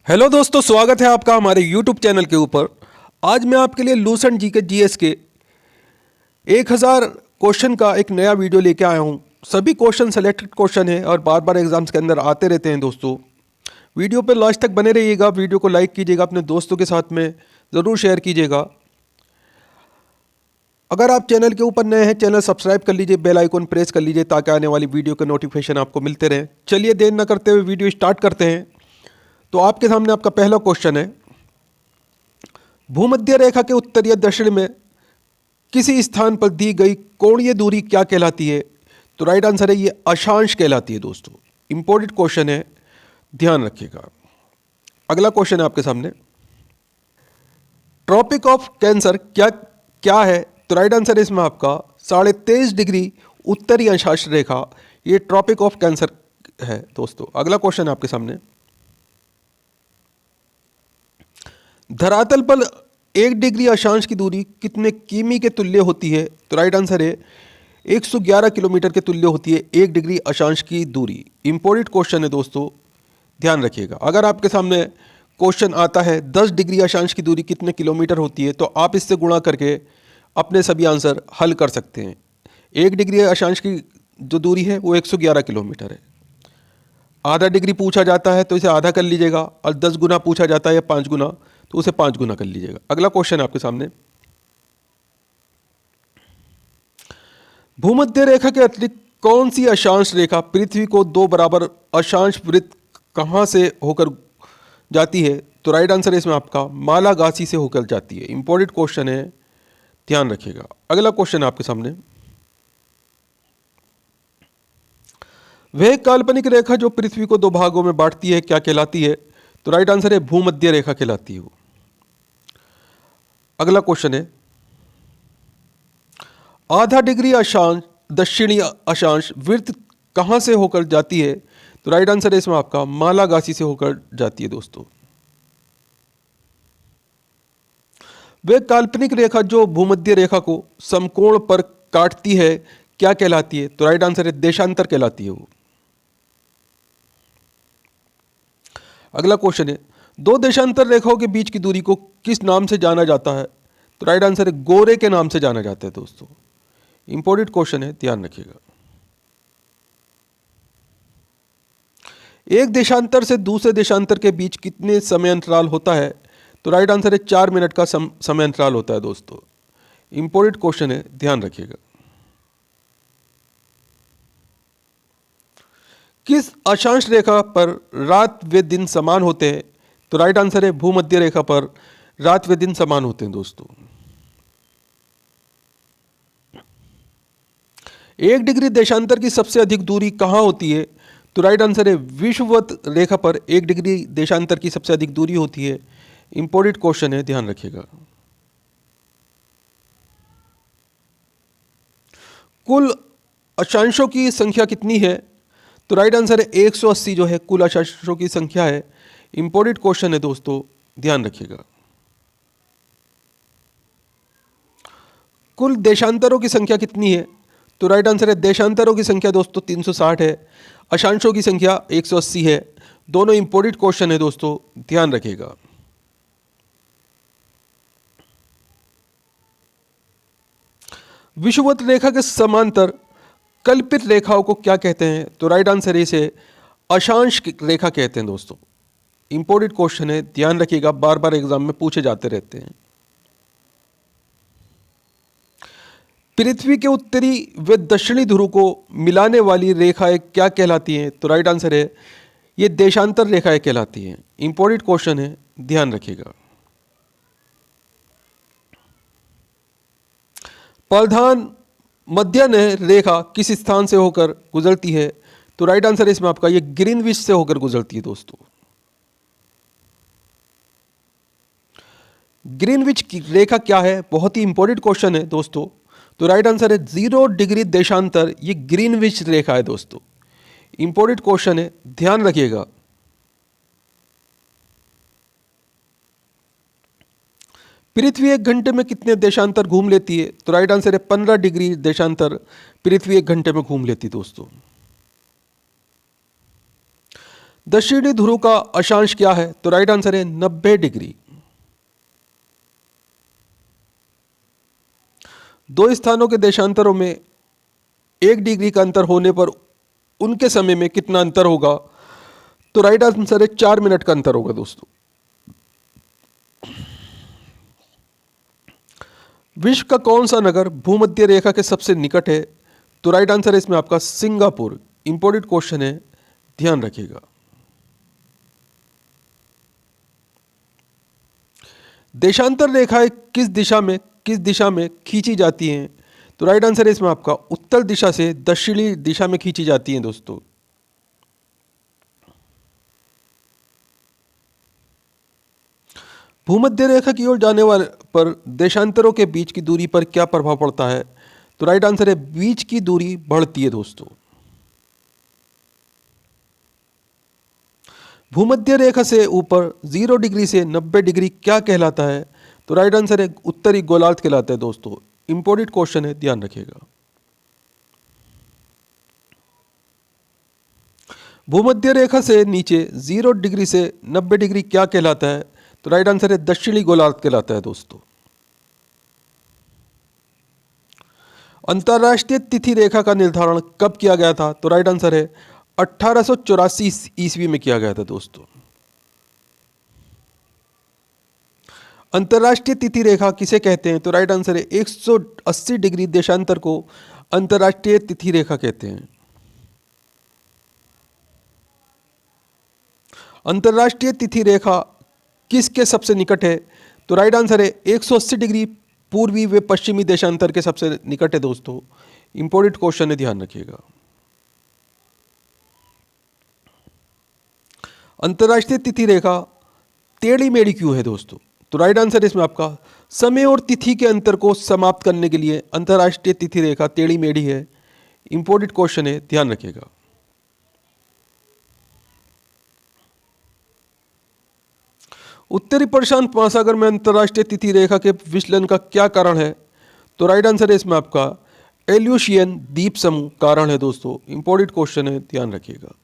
Hello दोस्तों, स्वागत है आपका हमारे यूट्यूब चैनल के ऊपर। आज मैं आपके लिए लूसेंट जी के जीएस के 1000 क्वेश्चन का एक नया वीडियो लेके आया हूँ। सभी क्वेश्चन सेलेक्टेड क्वेश्चन है और बार बार एग्जाम्स के अंदर आते रहते हैं दोस्तों। वीडियो पे लास्ट तक बने रहिएगा, वीडियो को लाइक कीजिएगा, अपने दोस्तों के साथ में ज़रूर शेयर कीजिएगा। अगर आप चैनल के ऊपर नए हैं, चैनल सब्सक्राइब कर लीजिए, बेल आइकन प्रेस कर लीजिए ताकि आने वाली वीडियो के नोटिफिकेशन आपको मिलते रहें। चलिए देर न करते हुए वीडियो स्टार्ट करते हैं। तो आपके सामने आपका पहला क्वेश्चन है, भूमध्य रेखा के उत्तर या दक्षिण में किसी स्थान पर दी गई कोणीय दूरी क्या कहलाती है? तो राइट आंसर है ये अक्षांश कहलाती है दोस्तों। इंपॉर्टेंट क्वेश्चन है, ध्यान रखिएगा। अगला क्वेश्चन है आपके सामने, ट्रॉपिक ऑफ कैंसर क्या क्या है? तो राइट आंसर है इसमें आपका 23.5 डिग्री उत्तरी अक्षांश रेखा, ये ट्रॉपिक ऑफ कैंसर है दोस्तों। अगला क्वेश्चन है आपके सामने, धरातल पर 1 डिग्री अक्षांश की दूरी कितने किमी के तुल्य होती है? तो राइट आंसर है 111 किलोमीटर के तुल्य होती है 1 डिग्री अक्षांश की दूरी। इंपॉर्टेंट क्वेश्चन है दोस्तों, ध्यान रखिएगा। अगर आपके सामने क्वेश्चन आता है 10 डिग्री अक्षांश की दूरी कितने किलोमीटर होती है, तो आप इससे गुणा करके अपने सभी आंसर हल कर सकते हैं। 1 डिग्री अक्षांश की जो दूरी है वो 111 किलोमीटर है। आधा डिग्री पूछा जाता है तो इसे आधा कर लीजिएगा, और 10 गुना पूछा जाता है या 5 गुना तो उसे 5 गुना कर लीजिएगा। अगला क्वेश्चन है आपके सामने, भूमध्य रेखा के अतिरिक्त कौन सी अक्षांश रेखा पृथ्वी को 2 बराबर अक्षांश वृत्त कहां से होकर जाती है? तो राइट आंसर है इसमें आपका मालागासी से होकर जाती है। इंपॉर्टेंट क्वेश्चन है, ध्यान रखिएगा। अगला क्वेश्चन है आपके सामने, वह काल्पनिक रेखा जो पृथ्वी को 2 भागों में बांटती है क्या कहलाती है? तो राइट आंसर है भूमध्य रेखा कहलाती है वो। अगला क्वेश्चन है, आधा डिग्री अक्षांश दक्षिणी अक्षांश वृत्त कहां से होकर जाती है? तो राइट आंसर है इसमें आपका मालागासी से होकर जाती है दोस्तों। वह काल्पनिक रेखा जो भूमध्य रेखा को समकोण पर काटती है क्या कहलाती है? तो राइट आंसर है देशांतर कहलाती है वो। अगला क्वेश्चन है, 2 देशांतर रेखाओं के बीच की दूरी को किस नाम से जाना जाता है? तो राइट आंसर है गोरे के नाम से जाना जाता है दोस्तों। इंपॉर्टेंट क्वेश्चन है, ध्यान रखिएगा। एक देशांतर से दूसरे देशांतर के बीच कितने समय अंतराल होता है? तो राइट आंसर है 4 मिनट का समय अंतराल होता है दोस्तों। इंपॉर्टेंट क्वेश्चन है, ध्यान रखिएगा। किस अक्षांश रेखा पर रात व दिन समान होते हैं? तो राइट आंसर है भूमध्य रेखा पर रात व दिन समान होते हैं दोस्तों। 1 डिग्री देशांतर की सबसे अधिक दूरी कहां होती है? तो राइट आंसर है विषुवत रेखा पर 1 डिग्री देशांतर की सबसे अधिक दूरी होती है। इंपॉर्टेंट क्वेश्चन है, ध्यान रखिएगा। कुल अक्षांशों की संख्या कितनी है? तो राइट आंसर है 180 जो है कुल अक्षांशों की संख्या है। इंपॉर्टेंट क्वेश्चन है दोस्तों, ध्यान रखिएगा। कुल देशांतरों की संख्या कितनी है? तो राइट आंसर है देशांतरों की संख्या दोस्तों 360 है, अक्षांशों की संख्या 180 है। दोनों इंपॉर्टेंट क्वेश्चन है दोस्तों, ध्यान रखिएगा। विषुवत रेखा के समांतर कल्पित रेखाओं को क्या कहते हैं? तो राइट आंसर है इसे अक्षांश रेखा कहते हैं दोस्तों। इंपॉर्टेंट क्वेश्चन है, ध्यान रखिएगा, बार बार एग्जाम में पूछे जाते रहते हैं। पृथ्वी के उत्तरी व दक्षिणी ध्रुव को मिलाने वाली रेखाएं क्या कहलाती हैं? तो राइट आंसर है ये देशांतर रेखाएं कहलाती हैं। इंपॉर्टेंट क्वेश्चन है, ध्यान रखिएगा। प्रधान मध्य रेखा किस स्थान से होकर गुजरती है? तो राइट आंसर है इसमें आपका ये ग्रीनविच से होकर गुजरती है दोस्तों। ग्रीनविच की रेखा क्या है? बहुत ही इंपॉर्टेंट क्वेश्चन है दोस्तों। तो राइट आंसर है 0 डिग्री देशांतर, ये ग्रीनविच रेखा है दोस्तों। इंपॉर्टेंट क्वेश्चन है, ध्यान रखिएगा। पृथ्वी 1 घंटे में कितने देशांतर घूम लेती है? तो राइट आंसर है 15 डिग्री देशांतर पृथ्वी 1 घंटे में घूम लेती है दोस्तों। दक्षिणी ध्रुव का अक्षांश क्या है? तो राइट आंसर है 90 डिग्री। दो स्थानों के देशांतरों में 1 डिग्री का अंतर होने पर उनके समय में कितना अंतर होगा? तो राइट आंसर है 4 मिनट का अंतर होगा दोस्तों। विश्व का कौन सा नगर भूमध्य रेखा के सबसे निकट है? तो राइट आंसर है इसमें आपका सिंगापुर। इंपॉर्टेंट क्वेश्चन है, ध्यान रखिएगा। देशांतर रेखाएं किस दिशा में खींची जाती हैं? तो राइट आंसर है इसमें आपका उत्तर दिशा से दक्षिणी दिशा में खींची जाती हैं दोस्तों। भूमध्य रेखा की ओर जाने वाले पर देशांतरों के बीच की दूरी पर क्या प्रभाव पड़ता है? तो राइट आंसर है बीच की दूरी बढ़ती है दोस्तों। भूमध्य रेखा से ऊपर 0 डिग्री से 90 डिग्री क्या कहलाता है? तो राइट आंसर है उत्तरी गोलार्ध कहलाता है दोस्तों। इंपॉर्टेंट क्वेश्चन है, ध्यान रखिएगा। भूमध्य रेखा से नीचे 0 डिग्री से 90 डिग्री क्या कहलाता है? तो राइट आंसर है दक्षिणी गोलार्ध कहलाता है दोस्तों। अंतरराष्ट्रीय तिथि रेखा का निर्धारण कब किया गया था? तो राइट आंसर है 1884 ईस्वी में किया गया था दोस्तों। अंतरराष्ट्रीय तिथि रेखा किसे कहते हैं? तो राइट आंसर है 180 डिग्री देशांतर को अंतरराष्ट्रीय तिथि रेखा कहते हैं। अंतरराष्ट्रीय तिथि रेखा किसके सबसे निकट है? तो राइट आंसर है 180 डिग्री पूर्वी व पश्चिमी देशांतर के सबसे निकट है दोस्तों। इंपॉर्टेंट क्वेश्चन है, ध्यान रखिएगा। अंतरराष्ट्रीय तिथि रेखा टेढ़ी मेढ़ी क्यों है दोस्तों? तो राइट आंसर इसमें आपका समय और तिथि के अंतर को समाप्त करने के लिए अंतरराष्ट्रीय तिथि रेखा टेढ़ी मेढ़ी है। इंपॉर्टेंट क्वेश्चन है, ध्यान रखिएगा। उत्तरी प्रशांत महासागर में अंतरराष्ट्रीय तिथि रेखा के विचलन का क्या कारण है? तो राइट आंसर है इसमें आपका एल्यूशियन द्वीप समूह कारण है दोस्तों। इंपॉर्टेंट क्वेश्चन है, ध्यान रखिएगा।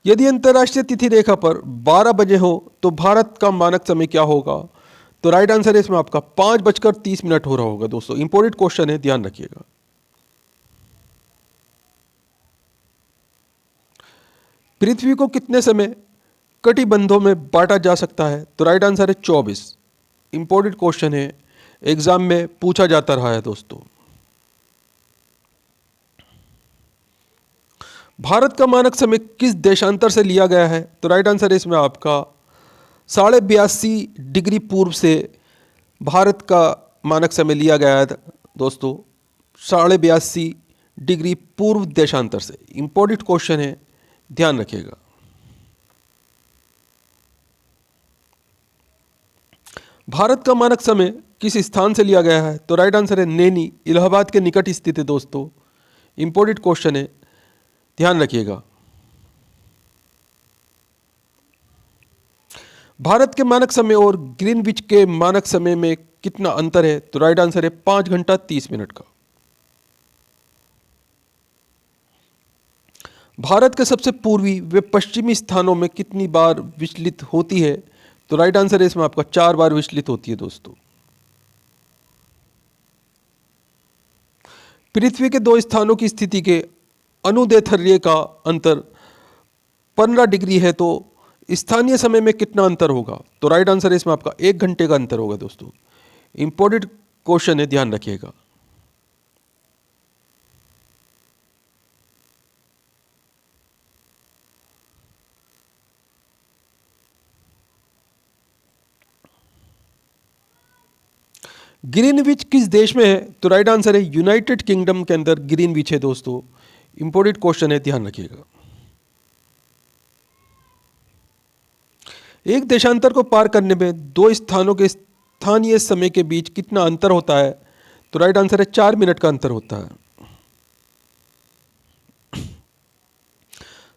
यदि अंतरराष्ट्रीय तिथि रेखा पर 12 बजे हो तो भारत का मानक समय क्या होगा? तो राइट आंसर है इसमें आपका 5:30 हो रहा होगा दोस्तों। इंपॉर्टेंट क्वेश्चन है, ध्यान रखिएगा। पृथ्वी को कितने समय कटिबंधों में बांटा जा सकता है? तो राइट आंसर है 24। इंपॉर्टेंट क्वेश्चन है, एग्जाम में पूछा जाता रहा है दोस्तों। भारत का मानक समय किस देशांतर से लिया गया है? तो राइट आंसर है इसमें आपका 82.5 डिग्री पूर्व से भारत का मानक समय लिया गया है दोस्तों। 82.5 डिग्री पूर्व देशांतर से। इंपॉर्टेंट क्वेश्चन है, ध्यान रखिएगा। भारत का मानक समय किस स्थान से लिया गया है? तो राइट आंसर है नैनी, इलाहाबाद के निकट स्थित है दोस्तों। इंपॉर्टेंट क्वेश्चन है, ध्यान रखिएगा। भारत के मानक समय और ग्रीनविच के मानक समय में कितना अंतर है? तो राइट आंसर है 5 घंटा 30 मिनट का। भारत के सबसे पूर्वी व पश्चिमी स्थानों में कितनी बार विचलित होती है? तो राइट आंसर है इसमें आपका 4 बार विचलित होती है दोस्तों। पृथ्वी के दो स्थानों की स्थिति के अनुदैर्ध्य का अंतर 15 डिग्री है तो स्थानीय समय में कितना अंतर होगा? तो राइट आंसर है इसमें आपका 1 घंटे का अंतर होगा दोस्तों। इंपॉर्टेंट क्वेश्चन है, ध्यान रखिएगा। ग्रीनविच किस देश में है? तो राइट आंसर है यूनाइटेड किंगडम के अंदर ग्रीनविच है दोस्तों। इंपॉर्टेंट क्वेश्चन है, ध्यान रखिएगा। एक देशांतर को पार करने में दो स्थानों के स्थानीय समय के बीच कितना अंतर होता है? तो राइट आंसर है 4 मिनट का अंतर होता है।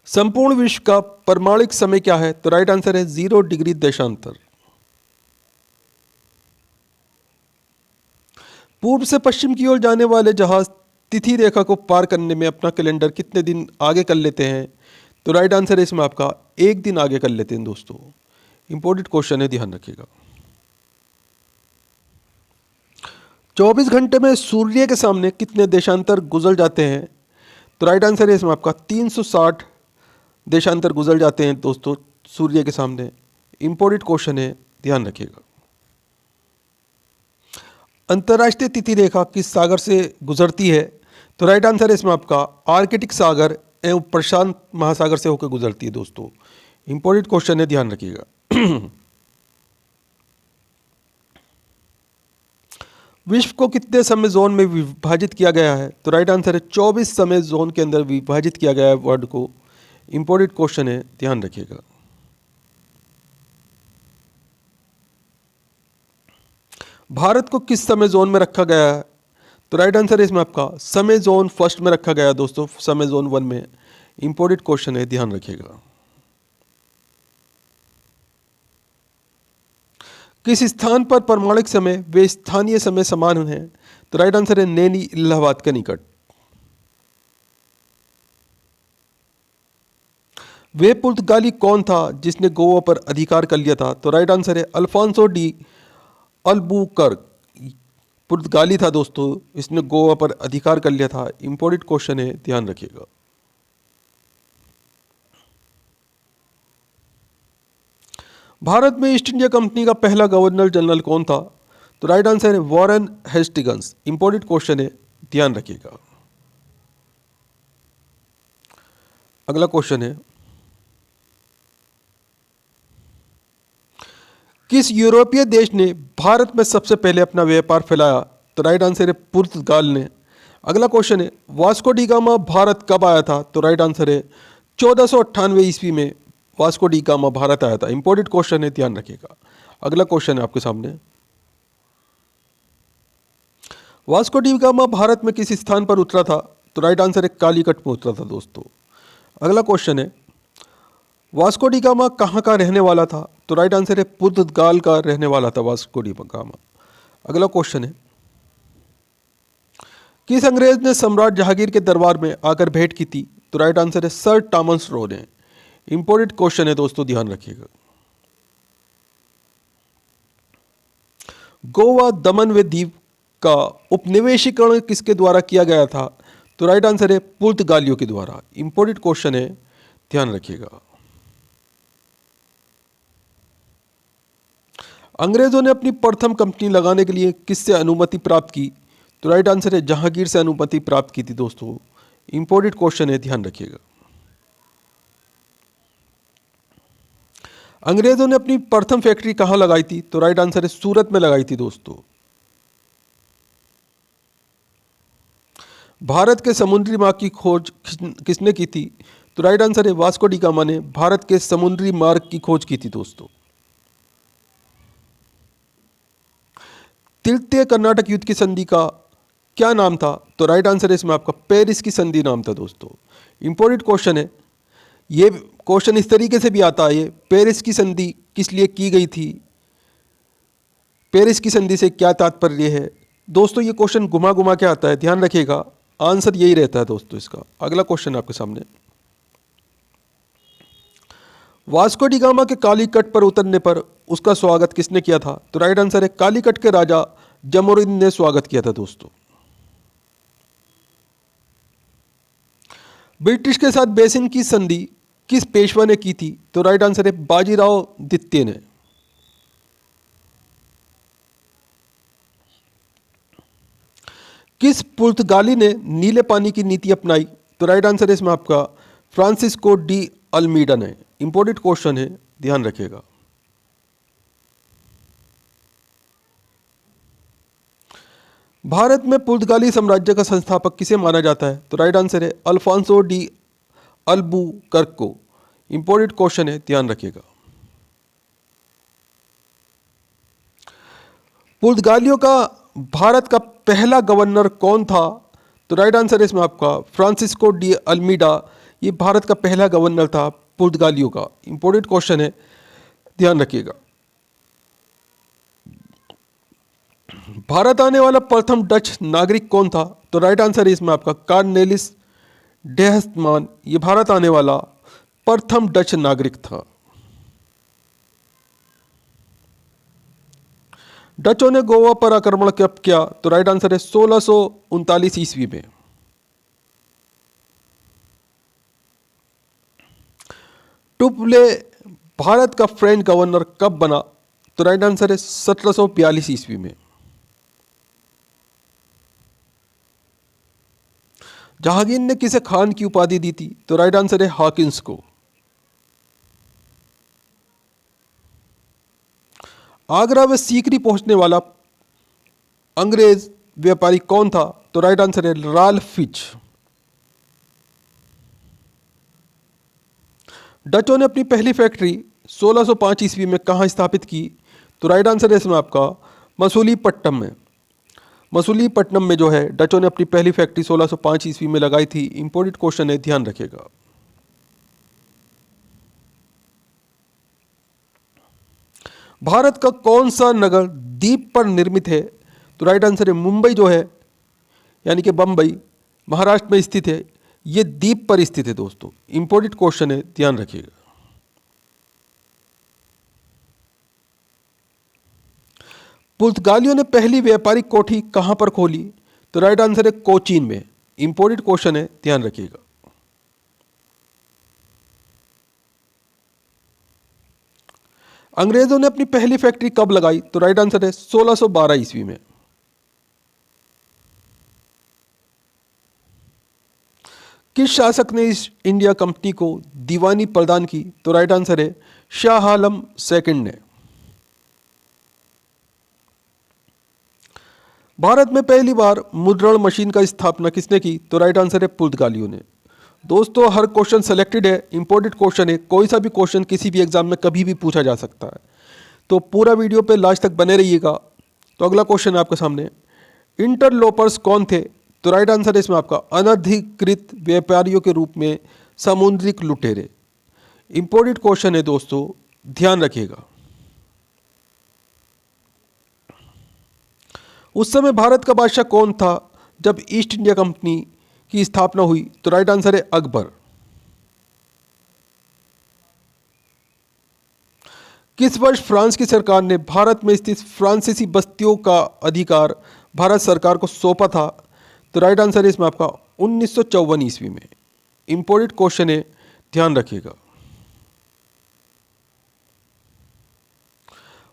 संपूर्ण विश्व का परमाणिक समय क्या है? तो राइट आंसर है 0 डिग्री देशांतर। पूर्व से पश्चिम की ओर जाने वाले जहाज तिथि रेखा को पार करने में अपना कैलेंडर कितने दिन आगे कर लेते हैं? तो राइट आंसर है इसमें आपका 1 दिन आगे कर लेते हैं दोस्तों। इंपॉर्टेंट क्वेश्चन है, ध्यान रखिएगा। 24 घंटे में सूर्य के सामने कितने देशांतर गुजर जाते हैं? तो राइट आंसर है इसमें आपका 360 देशांतर गुजर जाते हैं दोस्तों सूर्य के सामने। इंपॉर्टेंट क्वेश्चन है, ध्यान रखिएगा। अंतर्राष्ट्रीय तिथि रेखा किस सागर से गुजरती है? तो राइट आंसर है इसमें आपका आर्कटिक सागर एवं प्रशांत महासागर से होकर गुजरती है दोस्तों। इंपॉर्टेंट क्वेश्चन है, ध्यान रखिएगा। विश्व को कितने समय जोन में विभाजित किया गया है? तो राइट आंसर है 24 समय जोन के अंदर विभाजित किया गया है वर्ल्ड को। इंपॉर्टेंट क्वेश्चन है, ध्यान रखिएगा। भारत को किस समय जोन में रखा गया है? तो राइट आंसर है इसमें आपका समय जोन फर्स्ट में रखा गया है दोस्तों, समय जोन 1 में। इंपॉर्टेंट क्वेश्चन है, ध्यान रखिएगा। किस स्थान पर प्रमाणिक समय व स्थानीय समय समान है? तो राइट आंसर है नैनी, इलाहाबाद के निकट। वे पुर्तगाली कौन था जिसने गोवा पर अधिकार कर लिया था? तो राइट आंसर है अल्फांसो डी अल्बुकर्क। पुर्तगाली था दोस्तों, इसने गोवा पर अधिकार कर लिया था। इंपॉर्टेंट क्वेश्चन है, ध्यान रखिएगा। भारत में ईस्ट इंडिया कंपनी का पहला गवर्नर जनरल कौन था? तो राइट आंसर है वॉरेन हेस्टिंग्स। इंपॉर्टेंट क्वेश्चन है, ध्यान रखिएगा। अगला क्वेश्चन है, किस यूरोपीय देश ने भारत में सबसे पहले अपना व्यापार फैलाया? तो राइट आंसर है पुर्तगाल ने। अगला क्वेश्चन है, वास्को डी गामा भारत कब आया था? तो राइट आंसर है 1498 ईस्वी में वास्को डी गामा भारत आया था। इंपॉर्टेंट क्वेश्चन है, ध्यान रखिएगा। अगला क्वेश्चन है आपके सामने, वास्को डी गामा भारत में किस स्थान पर उतरा था? तो राइट आंसर है कालीकट में उतरा था दोस्तों। अगला क्वेश्चन है, वास्को डी गामा कहाँ का रहने वाला था? तो राइट आंसर है पुर्तगाल का रहने वाला था वास्को डी गामा। अगला क्वेश्चन है, किस अंग्रेज ने सम्राट जहांगीर के दरबार में आकर भेंट की थी? तो राइट आंसर है सर टॉमस रो ने। इंपॉर्टेंट क्वेश्चन है दोस्तों, ध्यान रखिएगा। गोवा, दमन व दीव का उपनिवेशीकरण किसके द्वारा किया गया था? तो राइट आंसर है पुर्तगालियों के द्वारा। इंपॉर्टेंट क्वेश्चन है, ध्यान रखिएगा। अंग्रेजों ने अपनी प्रथम कंपनी लगाने के लिए किससे अनुमति प्राप्त की? तो राइट आंसर है जहांगीर से अनुमति प्राप्त की थी दोस्तों। इंपॉर्टेंट क्वेश्चन है, ध्यान रखिएगा। अंग्रेजों ने अपनी प्रथम फैक्ट्री कहां लगाई थी? तो राइट आंसर है सूरत में लगाई थी दोस्तों। भारत के समुद्री मार्ग की खोज किसने की थी? तो राइट आंसर है वास्को डी गामा ने भारत के समुद्री मार्ग की खोज की थी दोस्तों। तृतीय कर्नाटक युद्ध की संधि का क्या नाम था? तो राइट आंसर है इसमें आपका पेरिस की संधि नाम था दोस्तों। इंपॉर्टेंट क्वेश्चन है, ये क्वेश्चन इस तरीके से भी आता है, ये पेरिस की संधि किस लिए की गई थी, पेरिस की संधि से क्या तात्पर्य है? दोस्तों ये क्वेश्चन घुमा घुमा के आता है, ध्यान रखिएगा। आंसर यही रहता है दोस्तों इसका। अगला क्वेश्चन आपके सामने, वास्को डी गामा के कालीकट पर उतरने पर उसका स्वागत किसने किया था? तो राइट आंसर है कालीकट के राजा जमोरिन ने स्वागत किया था दोस्तों। ब्रिटिश के साथ बेसिन की संधि किस पेशवा ने की थी? तो राइट आंसर है बाजीराव द्वितीय ने। किस पुर्तगाली ने नीले पानी की नीति अपनाई? तो राइट आंसर है इसमें आपका फ्रांसिस्को डी अल्मीडा ने। इंपॉर्टेंट क्वेश्चन है, ध्यान रखिएगा। भारत में पुर्तगाली साम्राज्य का संस्थापक किसे माना जाता है? तो राइट आंसर है अल्फांसो डी अल्बुकर्क को। इंपॉर्टेंट क्वेश्चन है, ध्यान रखिएगा। पुर्तगालियों का भारत का पहला गवर्नर कौन था? तो राइट आंसर है इसमें आपका फ्रांसिस्को डी अल्मीडा। ये भारत का पहला गवर्नर था पुर्तगालियों का। इंपॉर्टेंट क्वेश्चन है, ध्यान रखिएगा। भारत आने वाला प्रथम डच नागरिक कौन था? तो राइट आंसर है इसमें आपका कार्नेलिस डेहस्टमान। ये भारत आने वाला प्रथम डच नागरिक था। डचों ने गोवा पर आक्रमण कब किया? तो राइट आंसर है 1639 ईस्वी में। टुप्ले भारत का फ्रेंच गवर्नर कब बना? तो राइट आंसर है 1742 ईस्वी में। जहांगीर ने किसे खान की उपाधि दी थी? तो राइट आंसर है हॉकिंस को। आगरा में सीकरी पहुंचने वाला अंग्रेज व्यापारी कौन था? तो राइट आंसर है राल्फ फिच। डचों ने अपनी पहली फैक्ट्री 1605 ईस्वी में कहाँ स्थापित की? तो राइट आंसर है इसमें आपका मसूलीपट्टनम में। मसूलीपट्टनम में जो है डचों ने अपनी पहली फैक्ट्री 1605 ईस्वी में लगाई थी। इंपॉर्टेंट क्वेश्चन है, ध्यान रखिएगा। भारत का कौन सा नगर द्वीप पर निर्मित है? तो राइट आंसर है मुंबई जो है, यानी कि बम्बई महाराष्ट्र में स्थित है। ये द्वीप पर स्थित है दोस्तों। इंपॉर्टेंट क्वेश्चन है, ध्यान रखिएगा। पुर्तगालियों ने पहली व्यापारिक कोठी कहां पर खोली? तो राइट आंसर है कोचीन में। इंपॉर्टेंट क्वेश्चन है, ध्यान रखिएगा। अंग्रेजों ने अपनी पहली फैक्ट्री कब लगाई? तो राइट आंसर है 1612 ईस्वी में। किस शासक ने इस इंडिया कंपनी को दीवानी प्रदान की? तो राइट आंसर है शाह आलम सेकंड ने। भारत में पहली बार मुद्रण मशीन का स्थापना किसने की? तो राइट आंसर है पुर्तगालियों ने। दोस्तों हर क्वेश्चन सेलेक्टेड है, इंपॉर्टेंट क्वेश्चन है। कोई सा भी क्वेश्चन किसी भी एग्जाम में कभी भी पूछा जा सकता है, तो पूरा वीडियो पे लास्ट तक बने रहिएगा। तो अगला क्वेश्चन है आपके सामने, इंटरलोपर्स कौन थे? तो राइट आंसर है इसमें आपका अनधिकृत व्यापारियों के रूप में सामुद्रिक लुटेरे। इंपॉर्टेंट क्वेश्चन है दोस्तों, ध्यान रखिएगा। उस समय भारत का बादशाह कौन था जब ईस्ट इंडिया कंपनी की स्थापना हुई? तो राइट आंसर है अकबर। किस वर्ष फ्रांस की सरकार ने भारत में स्थित फ्रांसीसी बस्तियों का अधिकार भारत सरकार को सौंपा था? तो राइट आंसर है इसमें आपका 1954 ईस्वी में। इंपॉर्टेंट क्वेश्चन है, ध्यान रखिएगा।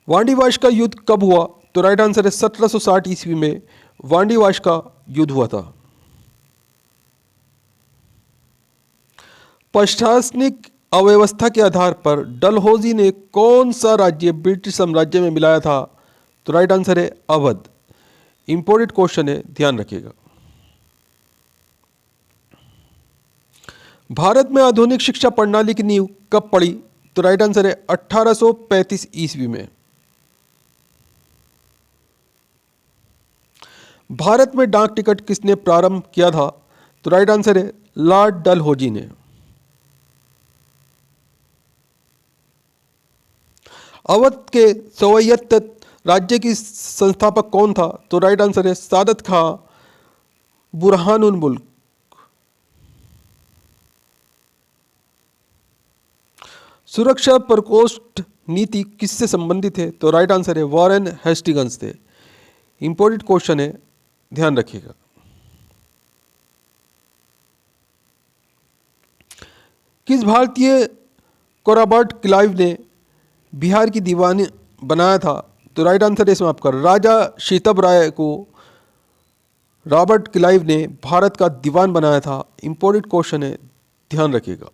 वांडीवाश का युद्ध कब हुआ? तो राइट आंसर है 1760 ईस्वी में वांडीवाश का युद्ध हुआ था। प्रशासनिक अव्यवस्था के आधार पर डलहौजी ने कौन सा राज्य ब्रिटिश साम्राज्य में मिलाया था? तो राइट आंसर है अवध। इंपॉर्टेंट क्वेश्चन है, ध्यान रखिएगा। भारत में आधुनिक शिक्षा प्रणाली की नींव कब पड़ी? तो राइट आंसर है 1835 ईस्वी में। भारत में डाक टिकट किसने प्रारंभ किया था? तो राइट आंसर है लॉर्ड डलहौजी ने। अवध के स्वायत्त राज्य की संस्थापक कौन था? तो राइट आंसर है सादत खां बुरहानुल मुल्क। सुरक्षा प्रकोष्ठ नीति किससे संबंधित है? तो राइट आंसर है वॉरेन हेस्टिंग्स से। इंपॉर्टेंट क्वेश्चन है, ध्यान रखिएगा। किस भारतीय को रॉबर्ट क्लाइव ने बिहार की दीवानी बनाया था? तो राइट आंसर है इसमें आपका राजा शीतभ राय को रॉबर्ट क्लाइव ने भारत का दीवान बनाया था। इंपॉर्टेंट क्वेश्चन है, ध्यान रखिएगा।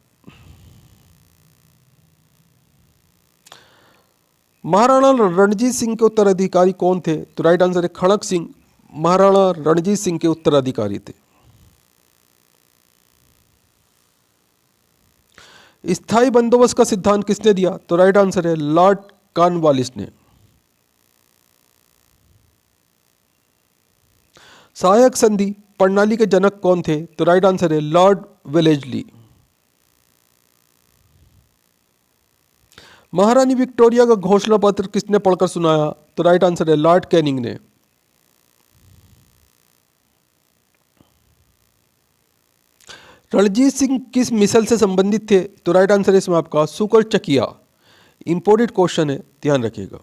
महाराणा रणजीत सिंह के उत्तराधिकारी कौन थे? तो राइट आंसर है खड़क सिंह महाराणा रणजीत सिंह के उत्तराधिकारी थे। स्थायी बंदोबस्त का सिद्धांत किसने दिया? तो राइट आंसर है लॉर्ड कॉर्नवालिस ने। सहायक संधि प्रणाली के जनक कौन थे? तो राइट आंसर है लॉर्ड वेलेस्ली। महारानी विक्टोरिया का घोषणा पत्र किसने पढ़कर सुनाया? तो राइट आंसर है लॉर्ड कैनिंग ने। रणजीत सिंह किस मिसाइल से संबंधित थे? तो राइट आंसर है इसमें आपका सुकर चकिया। इंपोर्टेंट क्वेश्चन है, ध्यान रखिएगा।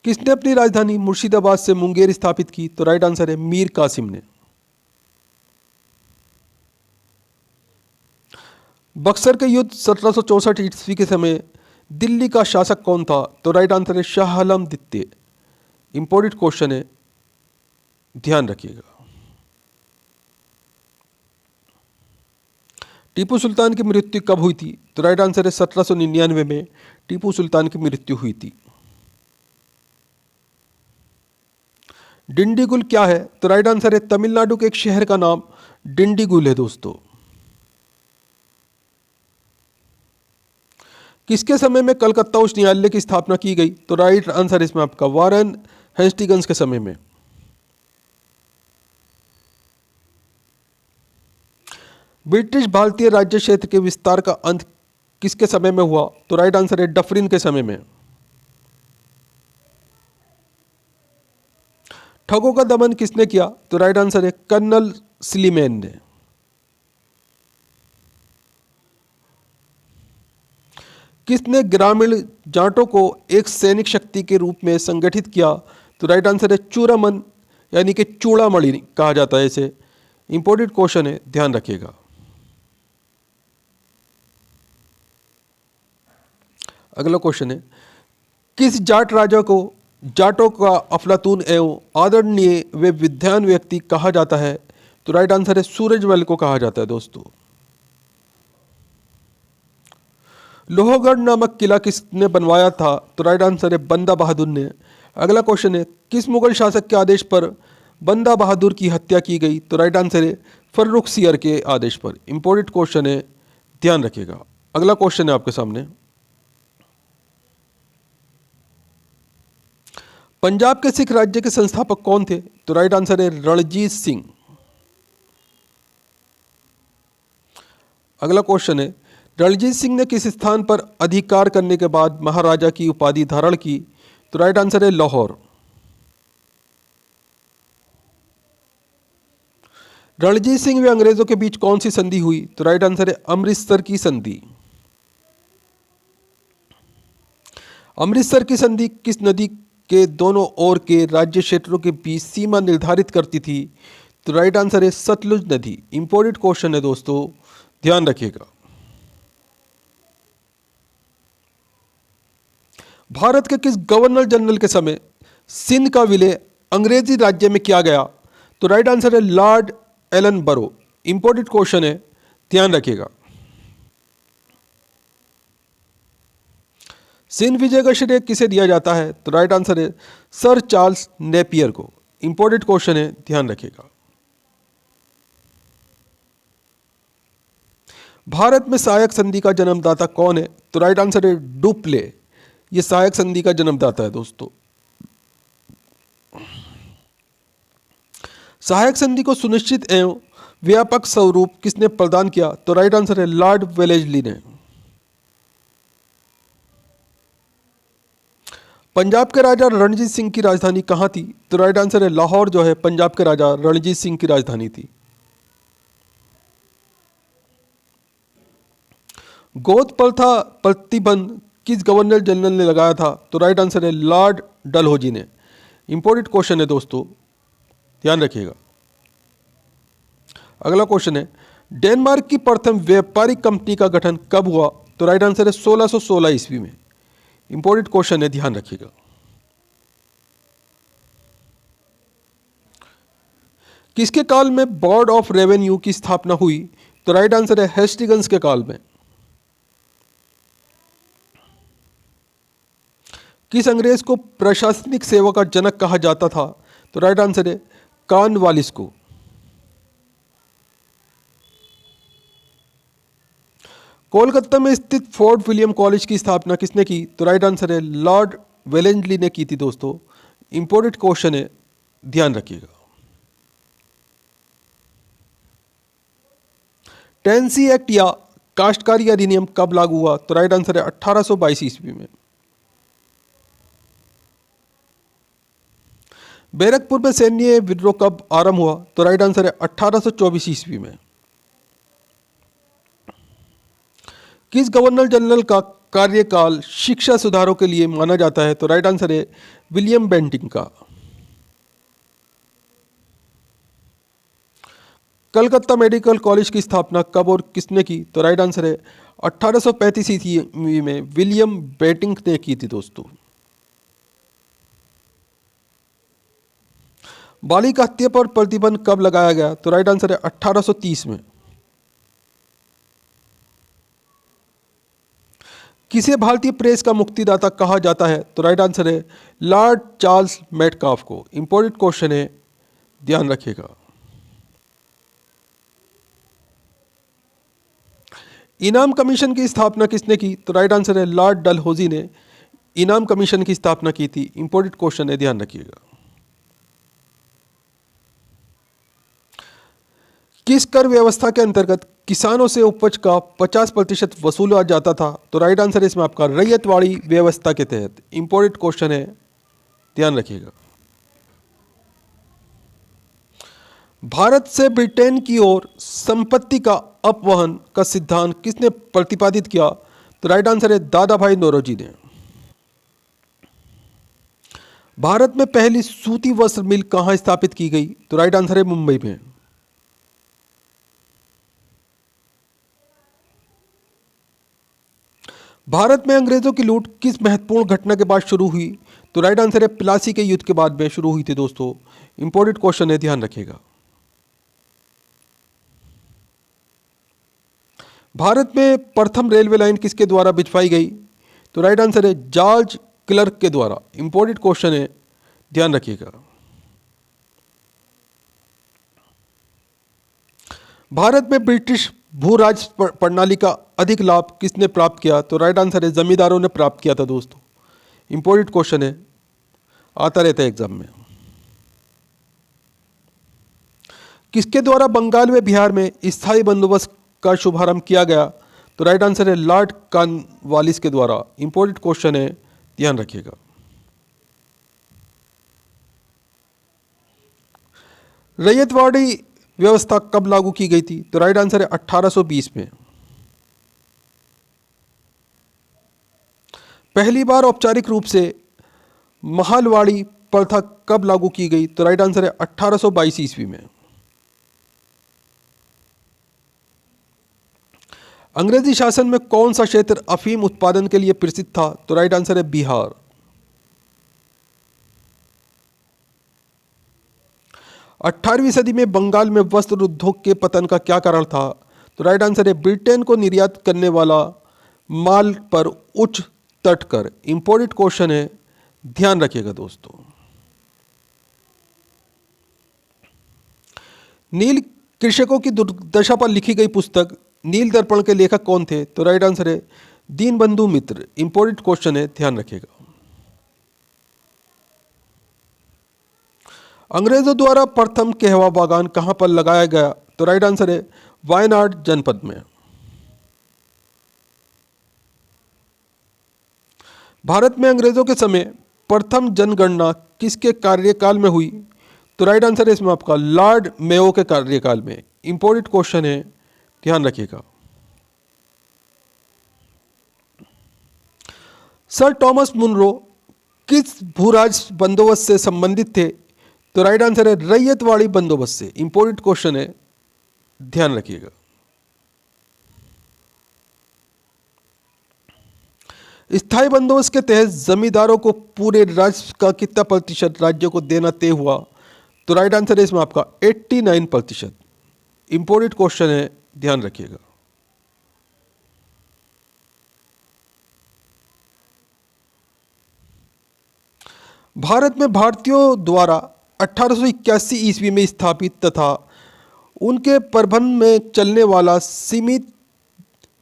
किसने अपनी राजधानी मुर्शिदाबाद से मुंगेर स्थापित की? तो राइट आंसर है मीर कासिम ने। बक्सर के युद्ध 1764 ईस्वी के समय दिल्ली का शासक कौन था? तो राइट आंसर है शाह आलम द्वितीय। इंपोर्टेंट क्वेश्चन है, ध्यान रखिएगा। टीपू सुल्तान की मृत्यु कब हुई थी? तो राइट आंसर है 1799 में टीपू सुल्तान की मृत्यु हुई थी। डिंडीगुल क्या है? तो राइट आंसर है तमिलनाडु के एक शहर का नाम डिंडीगुल है दोस्तों। किसके समय में कलकत्ता उच्च न्यायालय की स्थापना की गई? तो राइट आंसर इसमें आपका वारन हेस्टिंग्स के समय में। ब्रिटिश भारतीय राज्य क्षेत्र के विस्तार का अंत किसके समय में हुआ? तो राइट आंसर है डफरिन के समय में। ठगों का दमन किसने किया? तो राइट आंसर है कर्नल स्लीमैन ने। किसने ग्रामीण जाटों को एक सैनिक शक्ति के रूप में संगठित किया? तो राइट आंसर है चूड़ामन, यानी कि चूड़ामणि कहा जाता है इसे। इंपॉर्टेंट क्वेश्चन है, ध्यान रखिएगा। अगला क्वेश्चन है, किस जाट राजा को जाटों का अफलातून एवं आदरणीय व विद्वान व्यक्ति कहा जाता है? तो राइट आंसर है सूरजमल को कहा जाता है दोस्तों। लोहगढ़ नामक किला किसने बनवाया था? तो राइट आंसर है बंदा बहादुर ने। अगला क्वेश्चन है, किस मुगल शासक के आदेश पर बंदा बहादुर की हत्या की गई? तो राइट आंसर है फर्रुखसियर के आदेश पर। इंपॉर्टेंट क्वेश्चन है, ध्यान रखिएगा। अगला क्वेश्चन है आपके सामने, पंजाब के सिख राज्य के संस्थापक कौन थे? तो राइट आंसर है रणजीत सिंह। अगला क्वेश्चन है, रणजीत सिंह ने किस स्थान पर अधिकार करने के बाद महाराजा की उपाधि धारण की? तो राइट आंसर है लाहौर। रणजीत सिंह व अंग्रेजों के बीच कौन सी संधि हुई? तो राइट आंसर है अमृतसर की संधि। अमृतसर की संधि किस नदी के दोनों ओर के राज्य क्षेत्रों के बीच सीमा निर्धारित करती थी? तो राइट आंसर है सतलुज नदी। इंपॉर्टेंट क्वेश्चन है दोस्तों, ध्यान रखिएगा। भारत के किस गवर्नर जनरल के समय सिंध का विलय अंग्रेजी राज्य में किया गया? तो राइट आंसर है लॉर्ड एलन बरो। इंपॉर्टेंट क्वेश्चन है, ध्यान रखिएगा। सिंध विजय का श्रेय किसे दिया जाता है? तो राइट आंसर है सर चार्ल्स नेपियर को। इंपॉर्टेंट क्वेश्चन है, ध्यान रखिएगा। भारत में सहायक संधि का जन्मदाता कौन है? तो राइट आंसर है डुप्ले। ये सहायक संधि का जन्मदाता है दोस्तों। सहायक संधि को सुनिश्चित एवं व्यापक स्वरूप किसने प्रदान किया? तो राइट आंसर है लॉर्ड वेलेस्ली ने। पंजाब के राजा रणजीत सिंह की राजधानी कहाँ थी? तो राइट आंसर है लाहौर जो है पंजाब के राजा रणजीत सिंह की राजधानी थी। गोद प्रथा प्रतिबंध किस गवर्नर जनरल ने लगाया था? तो राइट आंसर है लॉर्ड डलहौजी ने। इंपॉर्टेंट क्वेश्चन है दोस्तों, ध्यान रखिएगा। अगला क्वेश्चन है, डेनमार्क की प्रथम व्यापारिक कंपनी का गठन कब हुआ? तो राइट आंसर है 1616 ईस्वी में। इंपॉर्टेंट क्वेश्चन है, ध्यान रखिएगा। किसके काल में बोर्ड ऑफ रेवेन्यू की स्थापना हुई? तो राइट आंसर है हेस्टिंग्स के काल में। किस अंग्रेज को प्रशासनिक सेवा का जनक कहा जाता था? तो राइट आंसर है कॉर्नवालिस को। कोलकाता में स्थित फोर्ट विलियम कॉलेज की स्थापना किसने की? तो राइट आंसर है लॉर्ड वेलेस्ली ने की थी दोस्तों। इंपॉर्टेंट क्वेश्चन है, ध्यान रखिएगा। टेंसी एक्ट या काश्तकारी अधिनियम कब लागू हुआ? तो राइट आंसर है 1822 ईस्वी में। बैरकपुर में सैन्य विद्रोह कब आरंभ हुआ? तो राइट आंसर है 1824 ईस्वी में। किस गवर्नर जनरल का कार्यकाल शिक्षा सुधारों के लिए माना जाता है? तो राइट आंसर है विलियम बेंटिंग का। कलकत्ता मेडिकल कॉलेज की स्थापना कब और किसने की? तो राइट आंसर है 1835 ईस्वी में विलियम बेंटिंग ने की थी दोस्तों। बालिका हत्या पर प्रतिबंध कब लगाया गया? तो राइट आंसर है 1830 में। किसे भारतीय प्रेस का मुक्तिदाता कहा जाता है? तो राइट आंसर है लॉर्ड चार्ल्स मेटकाफ को। इंपॉर्टेंट क्वेश्चन है, ध्यान रखिएगा। इनाम कमीशन की स्थापना किसने की? तो राइट आंसर है लॉर्ड डलहौजी ने इनाम कमीशन की स्थापना की थी। इंपॉर्टेंट क्वेश्चन है, ध्यान रखिएगा। किस कर व्यवस्था के अंतर्गत किसानों से उपज का 50% वसूला जाता था? तो राइट आंसर है इसमें आपका रैयतवाड़ी व्यवस्था के तहत। इंपॉर्टेंट क्वेश्चन है, ध्यान रखिएगा। भारत से ब्रिटेन की ओर संपत्ति का अपवहन का सिद्धांत किसने प्रतिपादित किया? तो राइट आंसर है दादा भाई नौरोजी ने। भारत में पहली सूती वस्त्र मिल कहां स्थापित की गई? तो राइट आंसर है मुंबई में। भारत में अंग्रेजों की लूट किस महत्वपूर्ण घटना के बाद शुरू हुई? तो राइट आंसर है प्लासी के युद्ध के बाद में शुरू हुई थी दोस्तों। इंपॉर्टेंट क्वेश्चन है, ध्यान रखिएगा। भारत में प्रथम रेलवे लाइन किसके द्वारा बिछवाई गई? तो राइट आंसर है जॉर्ज क्लर्क के द्वारा। इंपॉर्टेंट क्वेश्चन है, ध्यान रखिएगा। भारत में ब्रिटिश भूराज प्रणाली का अधिक लाभ किसने प्राप्त किया? तो राइट आंसर है जमींदारों ने प्राप्त किया था दोस्तों। इंपॉर्टेंट क्वेश्चन है, आता रहता है एग्जाम में। किसके द्वारा बंगाल में बिहार में स्थायी बंदोबस्त का शुभारंभ किया गया? तो राइट आंसर है लॉर्ड कॉर्नवालिस के द्वारा। इंपॉर्टेंट क्वेश्चन है, ध्यान रखिएगा। रैयतवाड़ी व्यवस्था कब लागू की गई थी? तो राइट आंसर है 1820 में। पहली बार औपचारिक रूप से महालवाड़ी प्रथा कब लागू की गई? तो राइट आंसर है 1822 ईस्वी में। अंग्रेजी शासन में कौन सा क्षेत्र अफीम उत्पादन के लिए प्रसिद्ध था? तो राइट आंसर है बिहार। 18वीं सदी में बंगाल में वस्त्र उद्योग के पतन का क्या कारण था? तो राइट आंसर है ब्रिटेन को निर्यात करने वाला माल पर उच्च तट कर। इंपॉर्टेंट क्वेश्चन है, ध्यान रखिएगा दोस्तों। नील कृषकों की दुर्दशा पर लिखी गई पुस्तक नील दर्पण के लेखक कौन थे? तो राइट आंसर है दीनबंधु मित्र। इंपॉर्टेंट क्वेश्चन है, ध्यान रखिएगा। अंग्रेजों द्वारा प्रथम कहवा बागान कहां पर लगाया गया? तो राइट आंसर है वायनाड जनपद में। भारत में अंग्रेजों के समय प्रथम जनगणना किसके कार्यकाल में हुई? तो राइट आंसर है इसमें आपका लॉर्ड मेयो के कार्यकाल में। इंपॉर्टेंट क्वेश्चन है, ध्यान रखिएगा। सर टॉमस मुनरो किस भूराज बंदोबस्त से संबंधित थे? तो राइट आंसर है रैयतवाड़ी बंदोबस्त से। इंपॉर्टेंट क्वेश्चन है, ध्यान रखिएगा। स्थायी बंदोबस्त के तहत जमींदारों को पूरे राज्य का कितना प्रतिशत राज्यों को देना तय हुआ? तो राइट आंसर है इसमें आपका 89%। इंपॉर्टेंट क्वेश्चन है, ध्यान रखिएगा। भारत में भारतीयों द्वारा 1881 ईस्वी में स्थापित तथा उनके प्रबंध में चलने वाला सीमित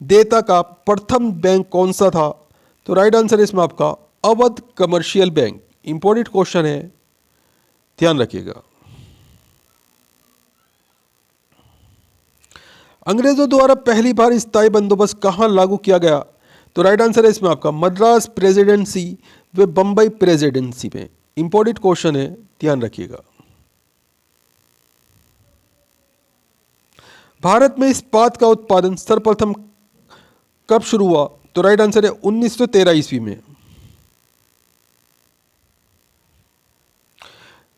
देयता का प्रथम बैंक कौन सा था? तो राइट आंसर है इसमें आपका Awadh commercial bank. Important question है, ध्यान रखिएगा। अंग्रेजों द्वारा पहली बार स्थायी बंदोबस्त कहां लागू किया गया? तो राइट आंसर है इसमें आपका मद्रास प्रेसिडेंसी व बंबई प्रेसिडेंसी में। इंपॉर्टेंट क्वेश्चन है, ध्यान रखिएगा। भारत में इस्पात का उत्पादन सर्वप्रथम कब शुरू हुआ? तो राइट आंसर है 1913 ईस्वी में।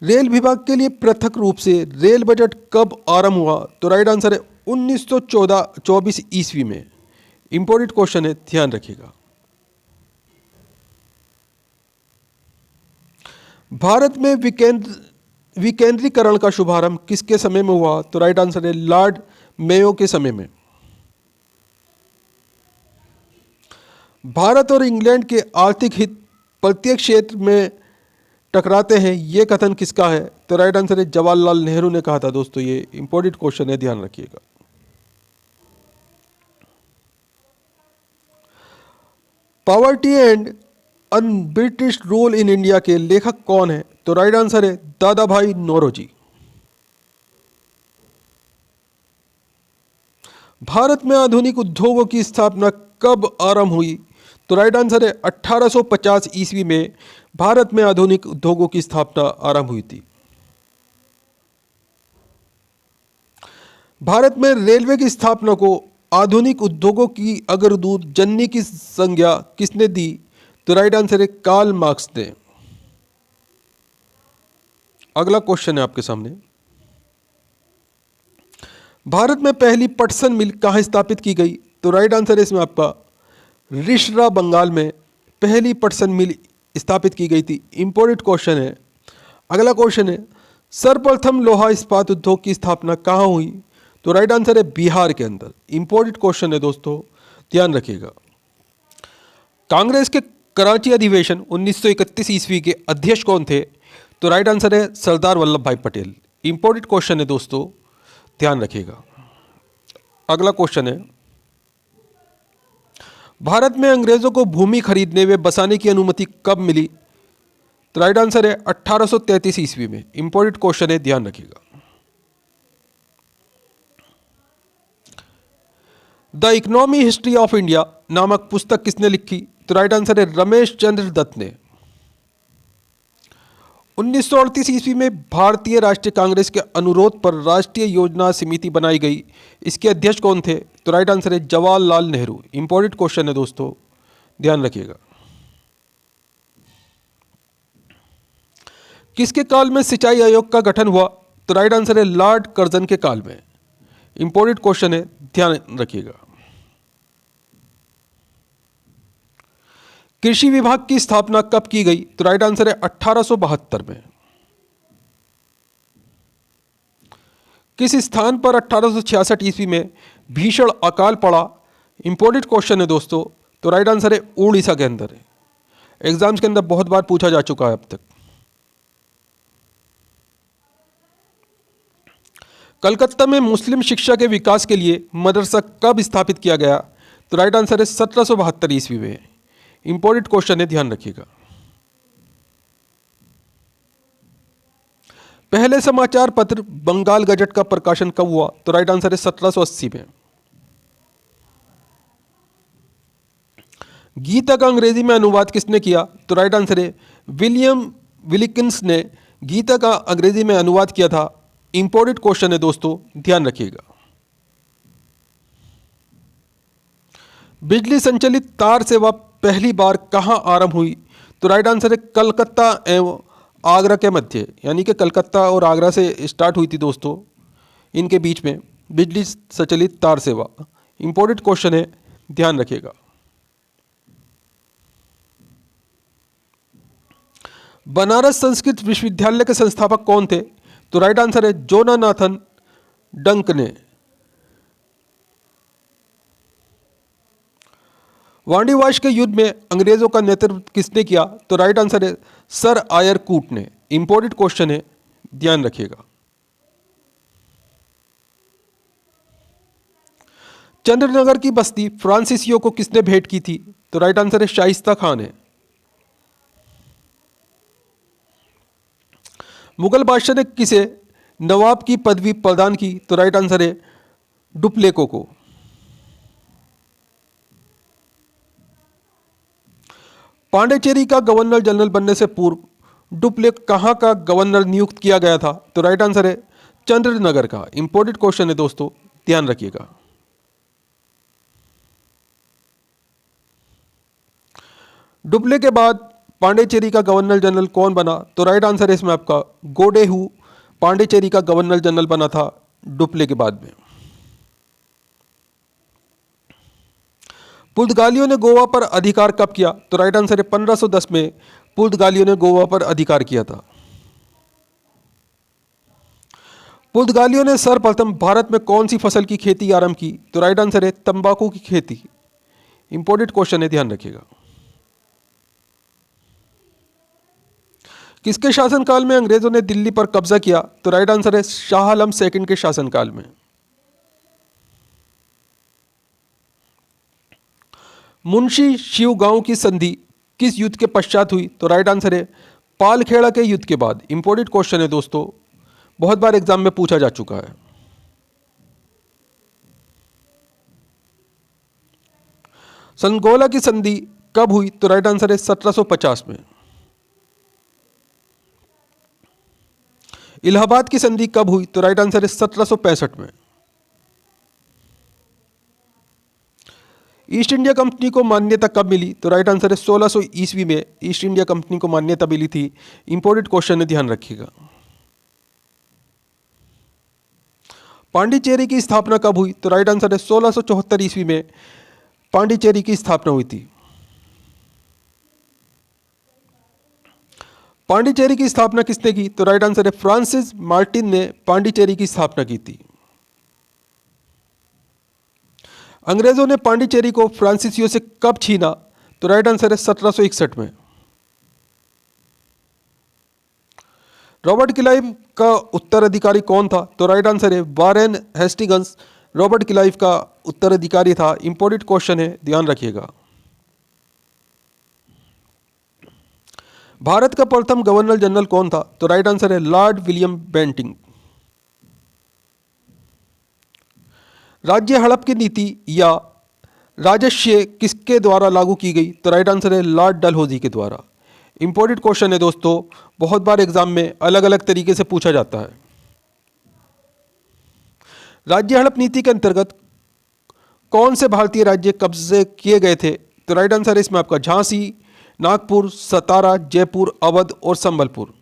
रेल विभाग के लिए पृथक रूप से रेल बजट कब आरंभ हुआ? तो राइट आंसर है 1924 ईस्वी में। इंपॉर्टेंट क्वेश्चन है, ध्यान रखिएगा। भारत में विकेंद्रीकरण का शुभारंभ किसके समय में हुआ? तो राइट आंसर है लॉर्ड मेयो के समय में। भारत और इंग्लैंड के आर्थिक हित प्रत्येक क्षेत्र में टकराते हैं, ये कथन किसका है? तो राइट आंसर है जवाहरलाल नेहरू ने कहा था दोस्तों। ये इंपॉर्टेंट क्वेश्चन है, ध्यान रखिएगा। Poverty and un-British rule in India के लेखक कौन है? तो राइट आंसर है दादा भाई नौरोजी। भारत में आधुनिक उद्योगों की स्थापना कब आरंभ हुई? तो राइट आंसर है 1850 ईस्वी में भारत में आधुनिक उद्योगों की स्थापना आरंभ हुई थी। भारत में रेलवे की स्थापना को आधुनिक उद्योगों की अग्रदूत जननी की संज्ञा किसने दी? तो राइट आंसर है कार्ल मार्क्स ने। अगला क्वेश्चन है आपके सामने। भारत में पहली पटसन मिल कहाँ स्थापित की गई? तो राइट आंसर है इसमें आपका रिश्रा बंगाल में पहली पटसन मिल स्थापित की गई थी। इंपॉर्टेंट क्वेश्चन है। अगला क्वेश्चन है सर्वप्रथम लोहा इस्पात उद्योग की स्थापना कहाँ हुई? तो राइट आंसर है बिहार के अंदर। इंपॉर्टेंट क्वेश्चन है दोस्तों, ध्यान रखिएगा। कांग्रेस के कराची अधिवेशन 1931 ईस्वी के अध्यक्ष कौन थे? तो राइट आंसर है सरदार वल्लभ भाई पटेल। इंपॉर्टेंट क्वेश्चन है दोस्तों, ध्यान रखिएगा। अगला क्वेश्चन है भारत में अंग्रेजों को भूमि खरीदने व बसाने की अनुमति कब मिली? तो राइट आंसर है 1833 ईस्वी में। इंपॉर्टेंट क्वेश्चन है, ध्यान रखिएगा। The economy history of India नामक पुस्तक किसने लिखी? तो राइट आंसर है रमेश चंद्र दत्त ने। 1938 ईस्वी में भारतीय राष्ट्रीय कांग्रेस के अनुरोध पर राष्ट्रीय योजना समिति बनाई गई। इसके अध्यक्ष कौन थे? तो राइट आंसर है जवाहरलाल नेहरू। इंपॉर्टेंट क्वेश्चन है दोस्तों, ध्यान रखिएगा। किसके काल में सिंचाई आयोग का गठन हुआ? तो राइट आंसर है लॉर्ड कर्जन के काल में। इंपॉर्टेंट क्वेश्चन है, ध्यान रखिएगा। कृषि विभाग की स्थापना कब की गई? तो राइट आंसर है 1872 में। किस स्थान पर 1866 ईस्वी में भीषण अकाल पड़ा? इंपॉर्टेंट क्वेश्चन है दोस्तों, तो राइट आंसर है उड़ीसा के अंदर है। एग्जाम्स के अंदर बहुत बार पूछा जा चुका है अब तक। कलकत्ता में मुस्लिम शिक्षा के विकास के लिए मदरसा कब स्थापित किया गया? तो राइट आंसर है 1772 ईस्वी में। इंपॉर्टेंट क्वेश्चन है, ध्यान रखिएगा। पहले समाचार पत्र बंगाल गजट का प्रकाशन कब हुआ? तो राइट आंसर है 1780 में। गीता का अंग्रेजी में अनुवाद किसने किया? तो राइट आंसर है विलियम विलिकिंस ने गीता का अंग्रेजी में अनुवाद किया था। इंपॉर्टेंट क्वेश्चन है दोस्तों, ध्यान रखिएगा। बिजली संचालित तार सेवा पहली बार कहां आरंभ हुई? तो राइट आंसर है कलकत्ता एवं आगरा के मध्य, यानी कि कलकत्ता और आगरा से स्टार्ट हुई थी दोस्तों, इनके बीच में बिजली संचालित तार सेवा। इंपॉर्टेंट क्वेश्चन है, ध्यान रखिएगा। बनारस संस्कृत विश्वविद्यालय के संस्थापक कौन थे? तो राइट आंसर है जोनाथन डंक ने। वांडीवाश के युद्ध में अंग्रेजों का नेतृत्व किसने किया? तो राइट आंसर है सर आयर कूट ने। इंपॉर्टेंट क्वेश्चन है, ध्यान रखिएगा। चंद्रनगर की बस्ती फ्रांसीसियों को किसने भेंट की थी? तो राइट आंसर है शाइस्ता खान है। मुगल बादशाह ने किसे नवाब की पदवी प्रदान की? तो राइट आंसर है डुप्लेको को। पांडिचेरी का गवर्नर जनरल बनने से पूर्व डुप्ले कहाँ का गवर्नर नियुक्त किया गया था? तो राइट आंसर है चंद्रनगर का। इंपॉर्टेंट क्वेश्चन है दोस्तों, ध्यान रखिएगा। डुप्ले के बाद पांडिचेरी का गवर्नर जनरल कौन बना? तो राइट आंसर है इसमें आपका गोडेहू पांडिचेरी का गवर्नर जनरल बना था डुप्ले के बाद में। पुर्तगालियों ने गोवा पर अधिकार कब किया? तो राइट आंसर है 1510 में पुर्तगालियों ने गोवा पर अधिकार किया था। पुर्तगालियों ने सर्वप्रथम भारत में कौन सी फसल की खेती आरंभ की? तो राइट आंसर है तंबाकू की खेती। इंपॉर्टेंट क्वेश्चन है, ध्यान रखिएगा। किसके शासनकाल में अंग्रेजों ने दिल्ली पर कब्जा किया? तो राइट आंसर है शाह आलम सेकंड के शासनकाल में। मुंशी शिवगांव की संधि किस युद्ध के पश्चात हुई? तो राइट आंसर है पालखेड़ा के युद्ध के बाद। इंपॉर्टेंट क्वेश्चन है दोस्तों, बहुत बार एग्जाम में पूछा जा चुका है। संगोला की संधि कब हुई? तो राइट आंसर है 1750 में। इलाहाबाद की संधि कब हुई? तो राइट आंसर है 1765 में। ईस्ट इंडिया कंपनी को मान्यता कब मिली? तो राइट आंसर है 1600 ईस्वी में ईस्ट इंडिया कंपनी को मान्यता मिली थी। इंपॉर्टेंट क्वेश्चन है, ध्यान रखिएगा। पांडिचेरी की स्थापना कब हुई? तो राइट आंसर है 1674 ईस्वी में पांडिचेरी की स्थापना हुई थी। पांडिचेरी की स्थापना किसने की? तो राइट आंसर है फ्रांसिस मार्टिन ने पांडिचेरी की स्थापना की थी। अंग्रेजों ने पांडिचेरी को फ्रांसीसियों से कब छीना? तो राइट आंसर है 1761 में। रॉबर्ट क्लाइव का उत्तराधिकारी कौन था? तो राइट आंसर है वारेन हेस्टिंग्स रॉबर्ट क्लाइव का उत्तराधिकारी था। इंपॉर्टेंट क्वेश्चन है, ध्यान रखिएगा। भारत का प्रथम गवर्नर जनरल कौन था? तो राइट आंसर है लॉर्ड विलियम बेंटिंग। राज्य हड़प की नीति या राजस्व किसके द्वारा लागू की गई? तो राइट आंसर है लॉर्ड डलहौजी के द्वारा। इंपॉर्टेंट क्वेश्चन है दोस्तों, बहुत बार एग्जाम में अलग अलग तरीके से पूछा जाता है। राज्य हड़प नीति के अंतर्गत कौन से भारतीय राज्य कब्जे किए गए थे? तो राइट आंसर है इसमें आपका झांसी, नागपुर, सतारा, जयपुर, अवध और संबलपुर।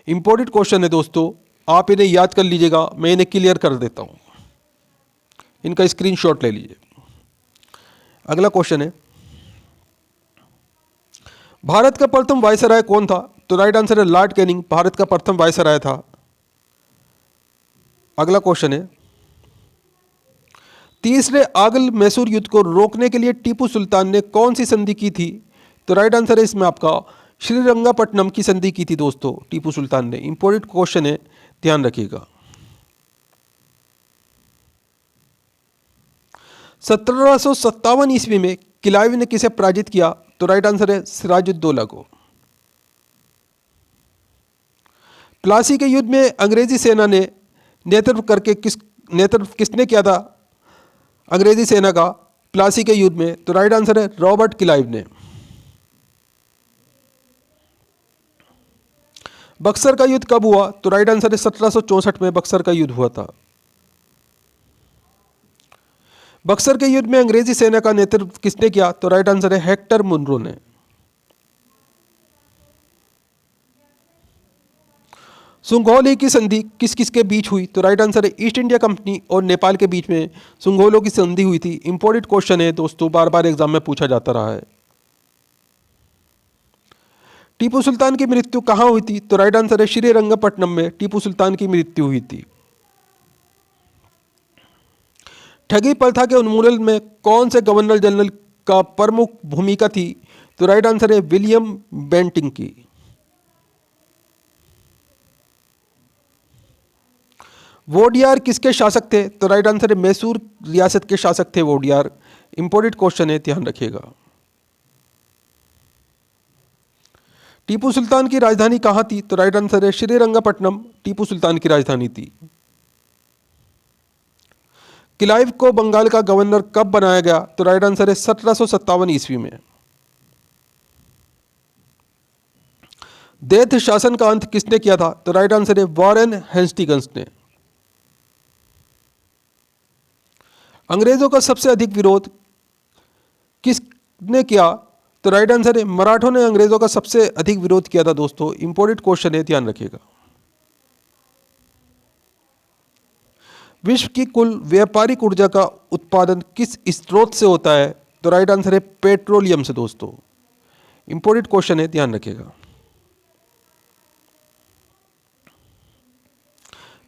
इंपॉर्टेंट क्वेश्चन है दोस्तों, आप इन्हें याद कर लीजिएगा, मैं इन्हें क्लियर कर देता हूं। इनका स्क्रीनशॉट ले लीजिए। अगला क्वेश्चन है, भारत का प्रथम वायसराय कौन था? तो राइट आंसर है लॉर्ड कैनिंग भारत का प्रथम वायसराय था। अगला क्वेश्चन है, तीसरे आंग्ल मैसूर युद्ध को रोकने के लिए टीपू सुल्तान ने कौन सी संधि की थी? तो राइट आंसर है इसमें आपका श्रीरंगपट्टनम की संधि की थी दोस्तों टीपू सुल्तान ने। इंपॉर्टेंट क्वेश्चन है, ध्यान रखिएगा। 1757 ईस्वी में क्लाइव ने किसे पराजित किया? तो राइट आंसर है सिराजुद्दौला को। प्लासी के युद्ध में अंग्रेजी सेना ने नेतृत्व किसने किया था अंग्रेजी सेना का प्लासी के युद्ध में? तो राइट आंसर है रॉबर्ट क्लाइव ने। बक्सर का युद्ध कब हुआ? तो राइट आंसर है 1764 में बक्सर का युद्ध हुआ था। बक्सर के युद्ध में अंग्रेजी सेना का नेतृत्व किसने किया? तो राइट आंसर है हेक्टर मुनरो ने। सुंघोली की संधि किस किस के बीच हुई? तो राइट आंसर है ईस्ट इंडिया कंपनी और नेपाल के बीच में सुंघोलो की संधि हुई थी। इंपॉर्टेंट क्वेश्चन है दोस्तों, बार बार एग्जाम में पूछा जाता रहा है। टीपू सुल्तान की मृत्यु कहां हुई थी? तो राइट आंसर है श्रीरंगपट्टनम में टीपू सुल्तान की मृत्यु हुई थी। ठगी प्रथा के उन्मूलन में कौन से गवर्नर जनरल का प्रमुख भूमिका थी? तो राइट आंसर है विलियम बेंटिंग की। वोडियार किसके शासक थे? तो राइट आंसर है मैसूर रियासत के शासक थे वोडियार। इंपॉर्टेंट क्वेश्चन है, ध्यान रखिएगा। टीपू सुल्तान की राजधानी कहां थी? तो राइट आंसर है श्रीरंगपट्टनम टीपू सुल्तान की राजधानी थी। क्लाइव को बंगाल का गवर्नर कब बनाया गया? तो राइट आंसर है 1757 ईस्वी में। देथ शासन का अंत किसने किया था? तो राइट आंसर है वॉरेन हेस्टिंग्स ने। अंग्रेजों का सबसे अधिक विरोध किसने किया? तो राइट आंसर है मराठों ने अंग्रेजों का सबसे अधिक विरोध किया था दोस्तों। इंपॉर्टेंट क्वेश्चन है, ध्यान रखिएगा। विश्व की कुल व्यापारिक ऊर्जा का उत्पादन किस स्रोत से होता है? तो राइट आंसर है पेट्रोलियम से दोस्तों। इंपॉर्टेंट क्वेश्चन है, ध्यान रखिएगा।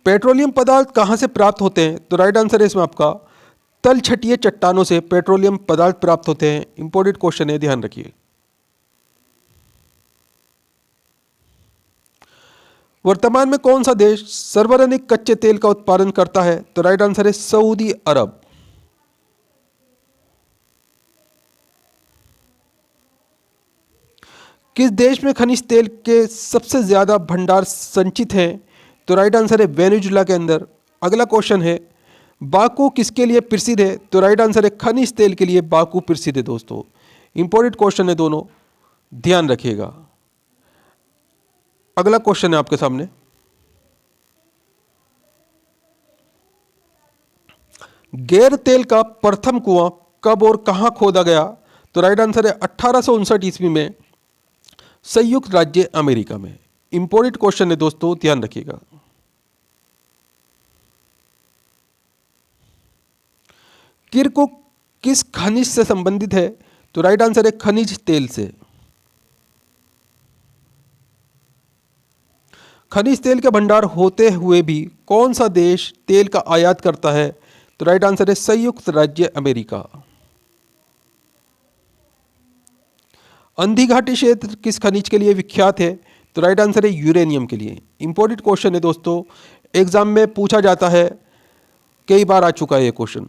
पेट्रोलियम पदार्थ कहां से प्राप्त होते हैं? तो राइट आंसर है इसमें आपका तलछटीय चट्टानों से पेट्रोलियम पदार्थ प्राप्त होते हैं। इंपॉर्टेंट क्वेश्चन है, ध्यान रखिए। वर्तमान में कौन सा देश सर्वाधिक कच्चे तेल का उत्पादन करता है? तो राइट आंसर है सऊदी अरब। किस देश में खनिज तेल के सबसे ज्यादा भंडार संचित हैं? तो राइट आंसर है वेनेजुला के अंदर। अगला क्वेश्चन है बाकू किसके लिए प्रसिद्ध है? तो राइट आंसर है खनिज तेल के लिए बाकू प्रसिद्ध है दोस्तों। इंपॉर्टेंट क्वेश्चन है दोनों, ध्यान रखिएगा। अगला क्वेश्चन है आपके सामने, गैर तेल का प्रथम कुआं कब और कहां खोदा गया? तो राइट आंसर है 1859 ईस्वी में संयुक्त राज्य अमेरिका में। इंपॉर्टेंट क्वेश्चन है दोस्तों, ध्यान रखिएगा। किरकुक किस खनिज से संबंधित है? तो राइट आंसर है खनिज तेल से। खनिज तेल के भंडार होते हुए भी कौन सा देश तेल का आयात करता है? तो राइट आंसर है संयुक्त राज्य अमेरिका। अंधी घाटी क्षेत्र किस खनिज के लिए विख्यात है? तो राइट आंसर है यूरेनियम के लिए। इंपॉर्टेंट क्वेश्चन है दोस्तों, एग्जाम में पूछा जाता है, कई बार आ चुका है ये क्वेश्चन।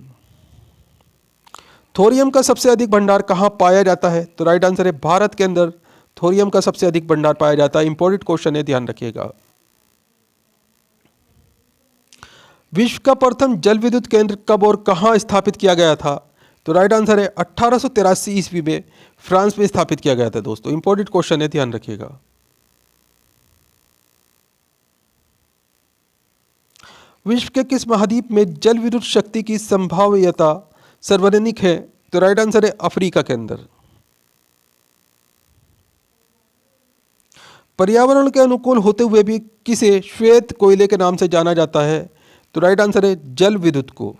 थोरियम का सबसे अधिक भंडार कहाँ पाया जाता है? तो राइट आंसर है भारत के अंदर थोरियम का सबसे अधिक भंडार पाया जाता है। इंपॉर्टेंट क्वेश्चन है, ध्यान रखिएगा। विश्व का प्रथम जल विद्युत केंद्र कब और कहाँ स्थापित किया गया था? तो राइट आंसर है 1883 ईस्वी में फ्रांस में स्थापित किया गया था दोस्तों। इंपॉर्टेंट क्वेश्चन है, ध्यान रखिएगा। विश्व के किस महाद्वीप में जल विद्युत शक्ति की संभाव्यता सर्वाधिक है? तो राइट आंसर है अफ्रीका के अंदर। पर्यावरण के अनुकूल होते हुए भी किसे श्वेत कोयले के नाम से जाना जाता है? तो राइट आंसर है जल विद्युत को।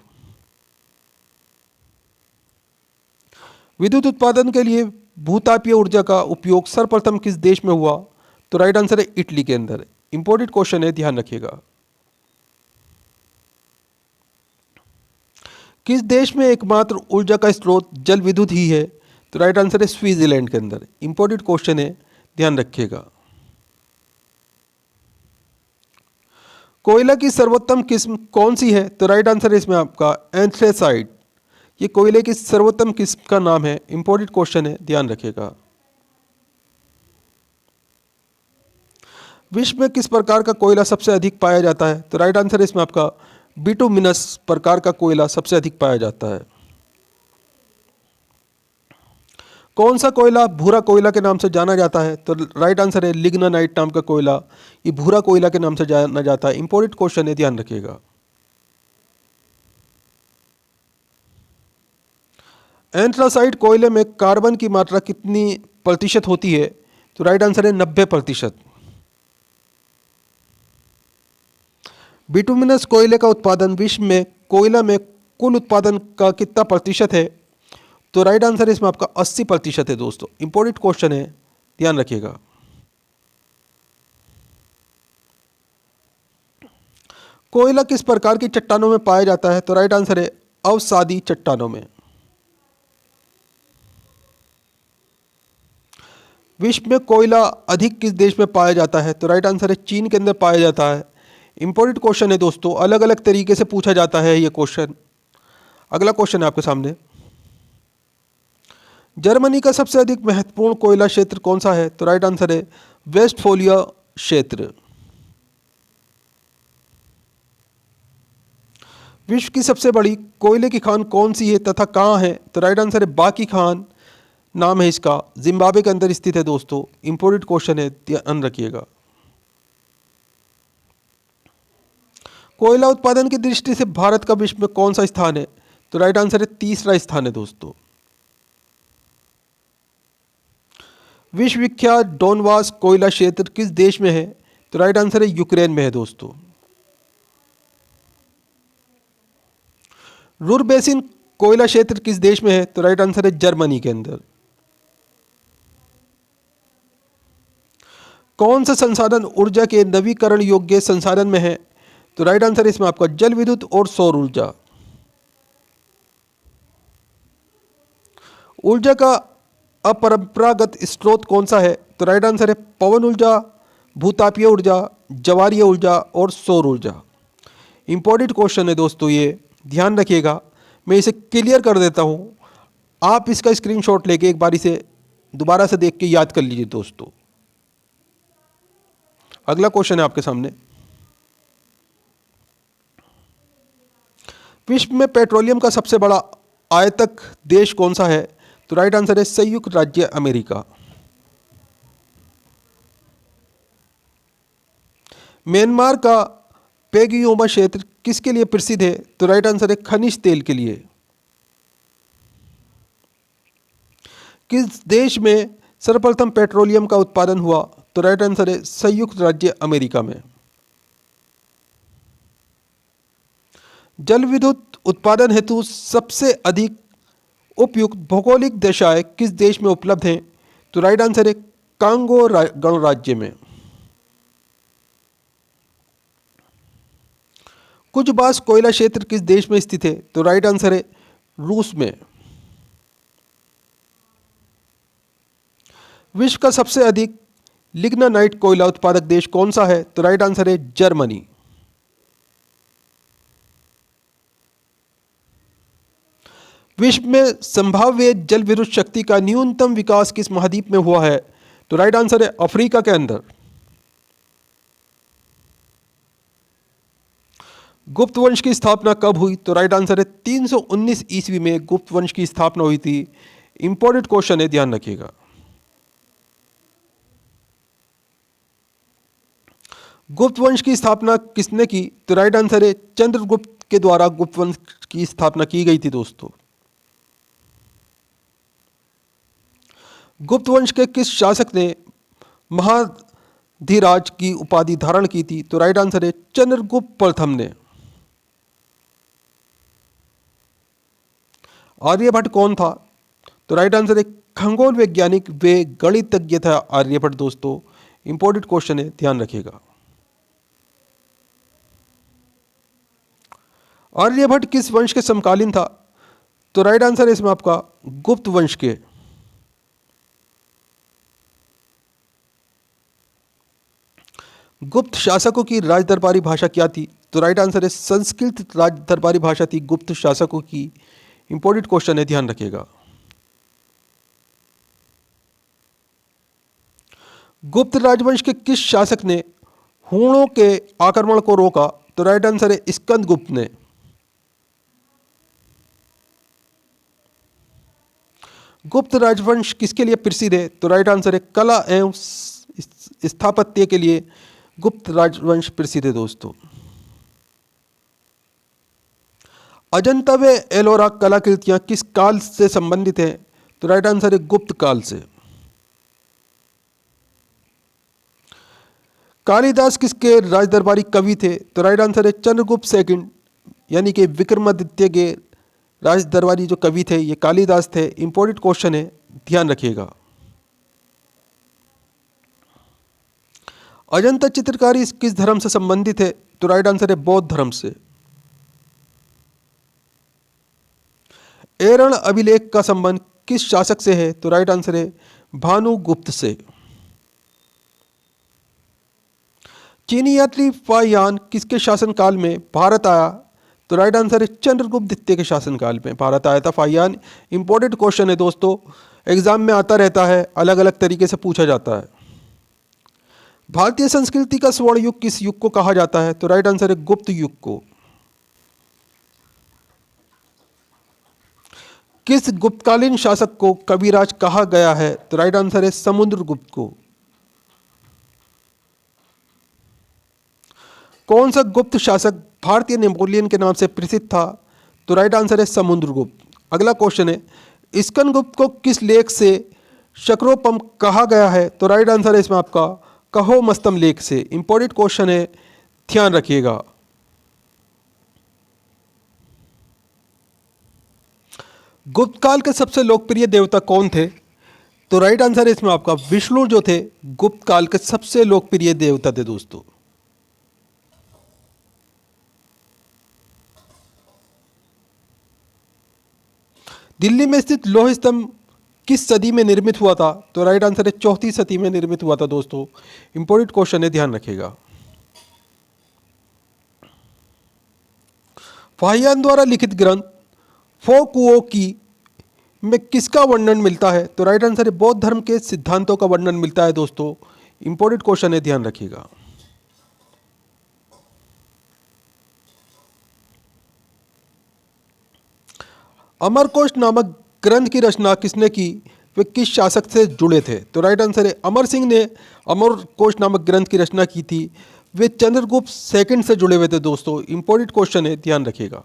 विद्युत उत्पादन के लिए भूतापीय ऊर्जा का उपयोग सर्वप्रथम किस देश में हुआ? तो राइट आंसर है इटली के अंदर। इंपॉर्टेंट क्वेश्चन है, ध्यान रखिएगा। किस देश में एकमात्र ऊर्जा का स्रोत जल विद्युत ही है? तो राइट आंसर है स्विट्जरलैंड के अंदर। इंपॉर्टेंट क्वेश्चन है, ध्यान रखिएगा। कोयला की सर्वोत्तम किस्म कौन सी है? तो राइट आंसर है इसमें आपका एंथ्रेसाइट। ये कोयले की सर्वोत्तम किस्म का नाम है। इंपॉर्टेंट क्वेश्चन है, ध्यान रखिएगा। विश्व में किस प्रकार का कोयला सबसे अधिक पाया जाता है? तो राइट आंसर है इसमें आपका बिटुमिनस प्रकार का कोयला सबसे अधिक पाया जाता है। कौन सा कोयला भूरा कोयला के नाम से जाना जाता है? तो राइट आंसर है लिग्नानाइट नाम का कोयला, ये भूरा कोयला के नाम से जाना जाता है। इंपॉर्टेंट क्वेश्चन है, ध्यान रखिएगा। एंथ्रासाइट कोयले में कार्बन की मात्रा कितनी प्रतिशत होती है? तो राइट आंसर है 90%। बिटुमिनस कोयले का उत्पादन विश्व में कोयला में कुल उत्पादन का कितना प्रतिशत है? तो राइट आंसर इसमें आपका 80% है दोस्तों। इंपॉर्टेंट क्वेश्चन है, ध्यान रखिएगा। कोयला किस प्रकार की चट्टानों में पाया जाता है? तो राइट आंसर है अवसादी चट्टानों में। विश्व में कोयला अधिक किस देश में पाया जाता है? तो राइट आंसर है चीन के अंदर पाया जाता है। इंपॉर्टेंट क्वेश्चन है दोस्तों, अलग अलग तरीके से पूछा जाता है ये क्वेश्चन। अगला क्वेश्चन है आपके सामने, जर्मनी का सबसे अधिक महत्वपूर्ण कोयला क्षेत्र कौन सा है? तो राइट आंसर है वेस्टफोलिया क्षेत्र। विश्व की सबसे बड़ी कोयले की खान कौन सी है तथा कहाँ है? तो राइट आंसर है बाकी खान नाम है इसका, जिम्बाब्वे के अंदर स्थित है दोस्तों। इंपोर्टेंट क्वेश्चन है, ध्यान रखिएगा। कोयला उत्पादन की दृष्टि से भारत का विश्व में कौन सा स्थान है? तो राइट आंसर है तीसरा स्थान है दोस्तों। विश्व विख्यात डोनबास कोयला क्षेत्र किस देश में है? तो राइट आंसर है यूक्रेन में है दोस्तों। रुर बेसिन कोयला क्षेत्र किस देश में है? तो राइट आंसर है जर्मनी के अंदर। कौन सा संसाधन ऊर्जा के नवीकरण योग्य संसाधन में है? तो राइट आंसर इसमें आपका जल विद्युत और सौर ऊर्जा। ऊर्जा का अपरंपरागत स्रोत कौन सा है? तो राइट आंसर है पवन ऊर्जा, भूतापीय ऊर्जा, ज्वारीय ऊर्जा और सौर ऊर्जा। इंपॉर्टेंट क्वेश्चन है दोस्तों, ये ध्यान रखिएगा। मैं इसे क्लियर कर देता हूँ, आप इसका स्क्रीनशॉट लेके एक बार इसे दोबारा से देख के याद कर लीजिए दोस्तों। अगला क्वेश्चन है आपके सामने, विश्व में पेट्रोलियम का सबसे बड़ा आयातक देश कौन सा है? तो राइट आंसर है संयुक्त राज्य अमेरिका। म्यांमार का पेगियोमा क्षेत्र किसके लिए प्रसिद्ध है? तो राइट आंसर है खनिज तेल के लिए। किस देश में सर्वप्रथम पेट्रोलियम का उत्पादन हुआ? तो राइट आंसर है संयुक्त राज्य अमेरिका में। जल विद्युत उत्पादन हेतु सबसे अधिक उपयुक्त भौगोलिक दशाएं किस देश में उपलब्ध हैं? तो राइट आंसर है कांगो गणराज्य में। कुजबास कोयला क्षेत्र किस देश में स्थित है? तो राइट आंसर है रूस में। विश्व का सबसे अधिक लिग्नानाइट कोयला उत्पादक देश कौन सा है? तो राइट आंसर है जर्मनी। विश्व में संभाव्य जल विद्युत शक्ति का न्यूनतम विकास किस महाद्वीप में हुआ है? तो राइट आंसर है अफ्रीका के अंदर। गुप्त वंश की स्थापना कब हुई? तो राइट आंसर है 319 ईस्वी में गुप्त वंश की स्थापना हुई थी। इंपॉर्टेंट क्वेश्चन है, ध्यान रखिएगा। गुप्त वंश की स्थापना किसने की? तो राइट आंसर है चंद्रगुप्त के द्वारा गुप्त वंश की स्थापना की गई थी दोस्तों। गुप्त वंश के किस शासक ने महाधिराज की उपाधि धारण की थी? तो राइट आंसर है चंद्रगुप्त प्रथम ने। आर्यभट्ट कौन था? तो राइट आंसर है खगोल वैज्ञानिक व गणितज्ञ था आर्यभट्ट दोस्तों। इंपॉर्टेंट क्वेश्चन है, ध्यान रखिएगा। आर्यभट्ट किस वंश के समकालीन था? तो राइट आंसर है इसमें आपका गुप्त वंश के। गुप्त शासकों की राजदरबारी भाषा क्या थी? तो राइट आंसर है संस्कृत राजदरबारी भाषा थी गुप्त शासकों की। इंपॉर्टेंट क्वेश्चन है, ध्यान रखिएगा। गुप्त राजवंश के किस शासक ने हूणों के आक्रमण को रोका? तो राइट आंसर है स्कंदगुप्त ने। गुप्त राजवंश किसके लिए प्रसिद्ध है? तो राइट आंसर है कला एवं स्थापत्य के लिए गुप्त राजवंश प्रसिद्ध है दोस्तों। अजंता व एलोरा कलाकृतियां किस काल से संबंधित हैं? तो राइट आंसर है गुप्त काल से। कालिदास किसके राजदरबारी कवि थे? तो राइट आंसर है चंद्रगुप्त सेकंड यानी कि विक्रमादित्य के राजदरबारी जो कवि थे ये कालिदास थे। इंपॉर्टेंट क्वेश्चन है, ध्यान रखिएगा। अजंता चित्रकारी किस धर्म से संबंधित है? तो राइट आंसर है बौद्ध धर्म से। एरण अभिलेख का संबंध किस शासक से है? तो राइट आंसर है भानुगुप्त से। चीनी यात्री फाहियान किसके शासनकाल में भारत आया? तो राइट आंसर है चंद्रगुप्त द्वितीय के शासनकाल में भारत आया था फाहियान। इंपॉर्टेंट क्वेश्चन है दोस्तों, एग्जाम में आता रहता है, अलग अलग तरीके से पूछा जाता है। भारतीय संस्कृति का स्वर्ण युग किस युग को कहा जाता है? तो राइट आंसर है गुप्त युग को। किस गुप्तकालीन शासक को कविराज कहा गया है? तो राइट आंसर है समुद्रगुप्त को। कौन सा गुप्त शासक भारतीय नेपोलियन के नाम से प्रसिद्ध था? तो राइट आंसर है समुद्रगुप्त। अगला क्वेश्चन है, स्कंदगुप्त को किस लेख से शक्रोपम कहा गया है? तो राइट आंसर है इसमें आपका कहो मस्तम लेख से। इंपॉर्टेंट क्वेश्चन है, ध्यान रखिएगा। गुप्त काल के सबसे लोकप्रिय देवता कौन थे? तो राइट आंसर है इसमें आपका विष्णु जो थे गुप्त काल के सबसे लोकप्रिय देवता थे दोस्तों। दिल्ली में स्थित लौह स्तंभ किस सदी में निर्मित हुआ था? तो राइट आंसर है चौथी सदी में निर्मित हुआ था दोस्तों। इंपॉर्टेंट क्वेश्चन है, ध्यान रखिएगा। फाहियान द्वारा लिखित ग्रंथ फो कुओ की में किसका वर्णन मिलता है? तो राइट आंसर है बौद्ध धर्म के सिद्धांतों का वर्णन मिलता है दोस्तों। इंपॉर्टेंट क्वेश्चन है, ध्यान रखिएगा। अमरकोश नामक ग्रंथ की रचना किसने की? वे किस शासक से जुड़े थे? तो राइट आंसर है अमर सिंह ने अमरकोश नामक ग्रंथ की रचना की थी। वे चंद्रगुप्त सेकंड से जुड़े हुए थे दोस्तों। इंपॉर्टेंट क्वेश्चन है, ध्यान रखिएगा।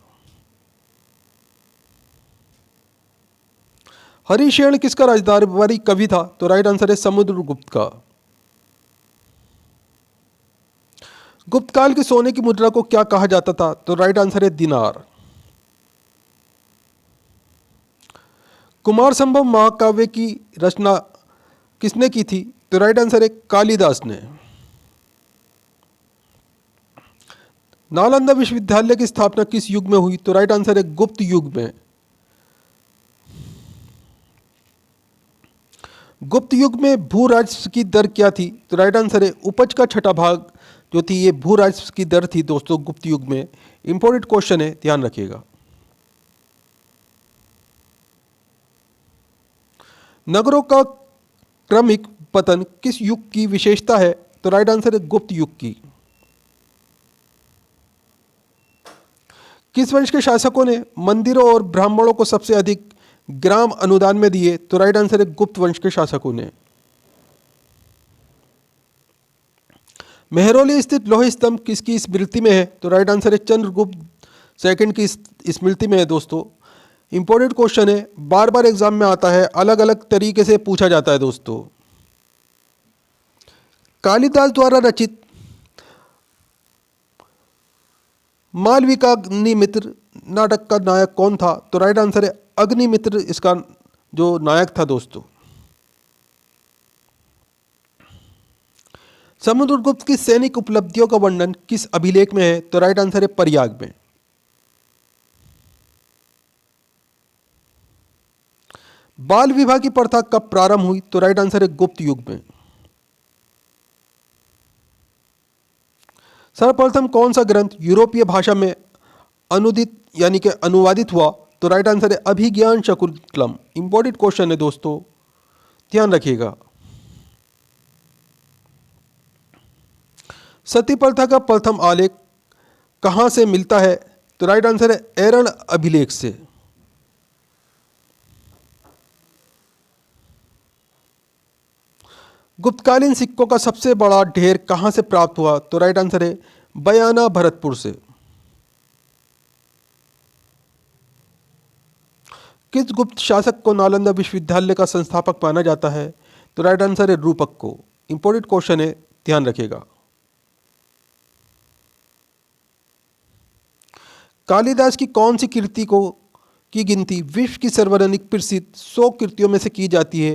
हरिशेन किसका राजदरबारी कवि था? तो राइट आंसर है समुद्रगुप्त का। गुप्त काल की सोने की मुद्रा को क्या कहा जाता था? तो राइट आंसर है दिनार। कुमार संभव महाकाव्य की रचना किसने की थी? तो राइट आंसर है कालिदास ने। नालंदा विश्वविद्यालय की स्थापना किस युग में हुई? तो राइट आंसर है गुप्त युग में। गुप्त युग में भू राजस्व की दर क्या थी? तो राइट आंसर है उपज का छठा भाग जो थी ये भू राजस्व की दर थी दोस्तों गुप्त युग में। इंपॉर्टेंट क्वेश्चन है, ध्यान रखिएगा। नगरों का क्रमिक पतन किस युग की विशेषता है? तो राइट आंसर है गुप्त युग की। किस वंश के शासकों ने मंदिरों और ब्राह्मणों को सबसे अधिक ग्राम अनुदान में दिए? तो राइट आंसर है गुप्त वंश के शासकों ने। मेहरौली स्थित लौह स्तंभ किसकी स्मृति में है? तो राइट आंसर है चंद्रगुप्त सेकंड की स्मृति में है दोस्तों। इंपॉर्टेंट क्वेश्चन है, बार बार एग्जाम में आता है, अलग अलग तरीके से पूछा जाता है दोस्तों। कालिदास द्वारा रचित मालविकाग्निमित्र नाटक का नायक कौन था? तो राइट आंसर है अग्निमित्र इसका जो नायक था दोस्तों। समुद्रगुप्त की सैनिक उपलब्धियों का वर्णन किस अभिलेख में है? तो राइट आंसर है पर्याग में। बाल विवाह की प्रथा कब प्रारंभ हुई? तो राइट आंसर है गुप्त युग में। सर्वप्रथम कौन सा ग्रंथ यूरोपीय भाषा में अनुदित यानी कि अनुवादित हुआ? तो राइट आंसर है अभिज्ञान शाकुंतलम। इंपॉर्टेंट क्वेश्चन है दोस्तों, ध्यान रखिएगा। सती प्रथा का प्रथम आलेख कहां से मिलता है? तो राइट आंसर है एरण अभिलेख से। गुप्तकालीन सिक्कों का सबसे बड़ा ढेर कहां से प्राप्त हुआ? तो राइट आंसर है बयाना भरतपुर से। किस गुप्त शासक को नालंदा विश्वविद्यालय का संस्थापक माना जाता है? तो राइट आंसर है रूपक को। इंपॉर्टेंट क्वेश्चन है, ध्यान रखिएगा। कालिदास की कौन सी कृति को की गिनती विश्व की सर्वाधिक प्रसिद्ध 100 कृतियों में से की जाती है?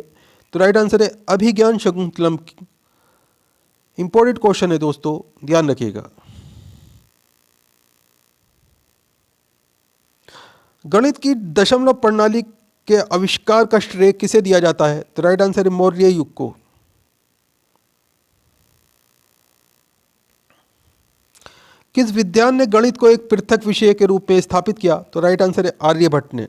तो राइट आंसर है अभिज्ञान शाकुंतलम। इंपॉर्टेंट क्वेश्चन है दोस्तों, ध्यान रखिएगा। गणित की दशमलव प्रणाली के आविष्कार का श्रेय किसे दिया जाता है? तो राइट आंसर है मौर्य युग को। किस विद्वान ने गणित को एक पृथक विषय के रूप में स्थापित किया? तो राइट आंसर है आर्यभट्ट ने।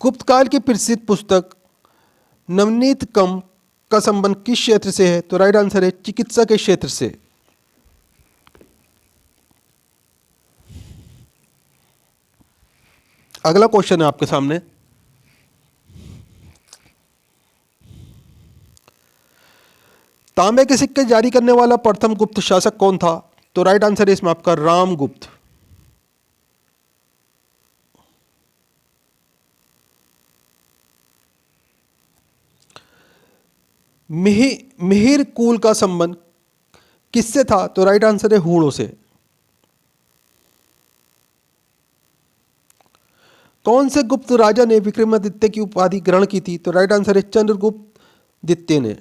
गुप्त काल की प्रसिद्ध पुस्तक नवनीतकम का संबंध किस क्षेत्र से है? तो राइट आंसर है चिकित्सा के क्षेत्र से। अगला क्वेश्चन है आपके सामने, तांबे के सिक्के जारी करने वाला प्रथम गुप्त शासक कौन था? तो राइट आंसर है इसमें आपका रामगुप्त। मिहिर कुल का संबंध किससे था? तो राइट आंसर है हूणों से। कौन से गुप्त राजा ने विक्रमादित्य की उपाधि ग्रहण की थी? तो राइट आंसर है चंद्रगुप्त द्वितीय ने।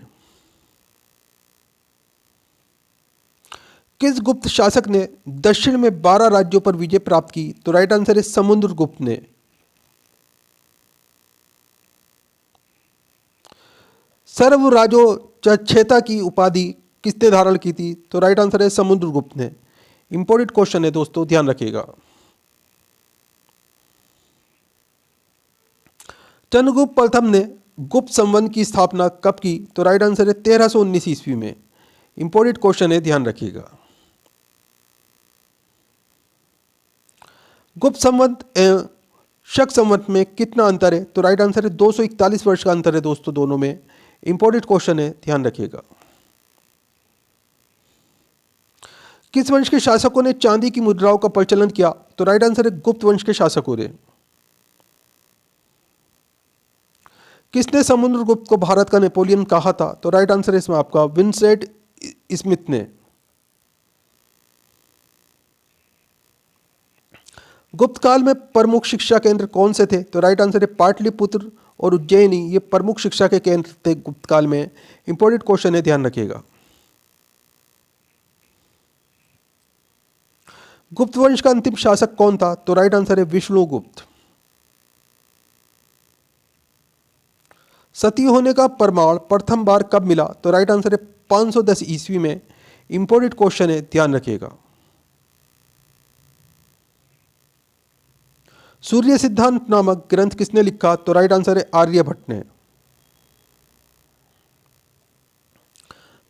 किस गुप्त शासक ने दक्षिण में 12 राज्यों पर विजय प्राप्त की? तो राइट आंसर है समुद्रगुप्त ने। सर्वराजोचिता की उपाधि किसने धारण की थी? तो राइट आंसर है समुद्रगुप्त ने। इंपॉर्टेंट क्वेश्चन है दोस्तों, ध्यान रखिएगा। चंद्रगुप्त प्रथम ने गुप्त संबंध की स्थापना कब की? तो राइट आंसर है 1319 ईस्वी में। इंपॉर्टेंट क्वेश्चन है, ध्यान रखिएगा। गुप्त संवत एवं शक संवत में कितना अंतर है? तो राइट आंसर है 241 वर्ष का अंतर है दोस्तों दोनों में। इंपॉर्टेंट क्वेश्चन है, ध्यान रखिएगा। किस वंश के शासकों ने चांदी की मुद्राओं का प्रचलन किया? तो राइट आंसर है गुप्त वंश के शासकों ने। किसने समुद्रगुप्त को भारत का नेपोलियन कहा था? तो राइट आंसर है इसमें आपका विंसेंट स्मिथ ने। गुप्त काल में प्रमुख शिक्षा केंद्र कौन से थे? तो राइट आंसर है पाटलिपुत्र और उज्जैनी, ये प्रमुख शिक्षा के केंद्र थे गुप्त काल में। इंपॉर्टेंट क्वेश्चन है, ध्यान रखिएगा। गुप्त वंश का अंतिम शासक कौन था? तो राइट आंसर है विष्णुगुप्त। सती होने का प्रमाण प्रथम बार कब मिला? तो राइट आंसर है 510 ईस्वी में। इंपॉर्टेंट क्वेश्चन है, ध्यान रखिएगा। सूर्य सिद्धांत नामक ग्रंथ किसने लिखा? तो राइट आंसर है आर्यभट्ट ने।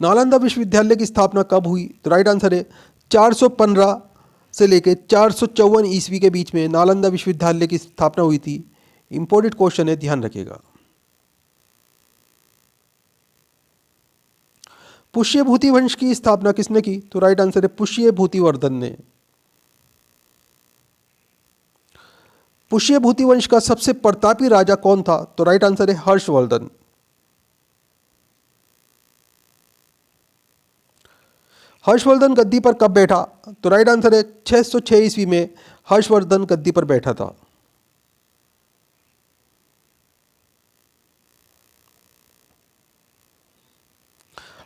नालंदा विश्वविद्यालय की स्थापना कब हुई? तो राइट आंसर है 415 से लेकर 454 ईस्वी के बीच में नालंदा विश्वविद्यालय की स्थापना हुई थी। इंपॉर्टेंट क्वेश्चन है, ध्यान रखिएगा। पुष्यभूति वंश की स्थापना किसने की? तो राइट आंसर है पुष्यभूतिवर्धन ने। पुष्यभूति वंश का सबसे प्रतापी राजा कौन था? तो राइट आंसर है हर्षवर्धन। हर्षवर्धन गद्दी पर कब बैठा? तो राइट आंसर है 606 ईस्वी में हर्षवर्धन गद्दी पर बैठा था।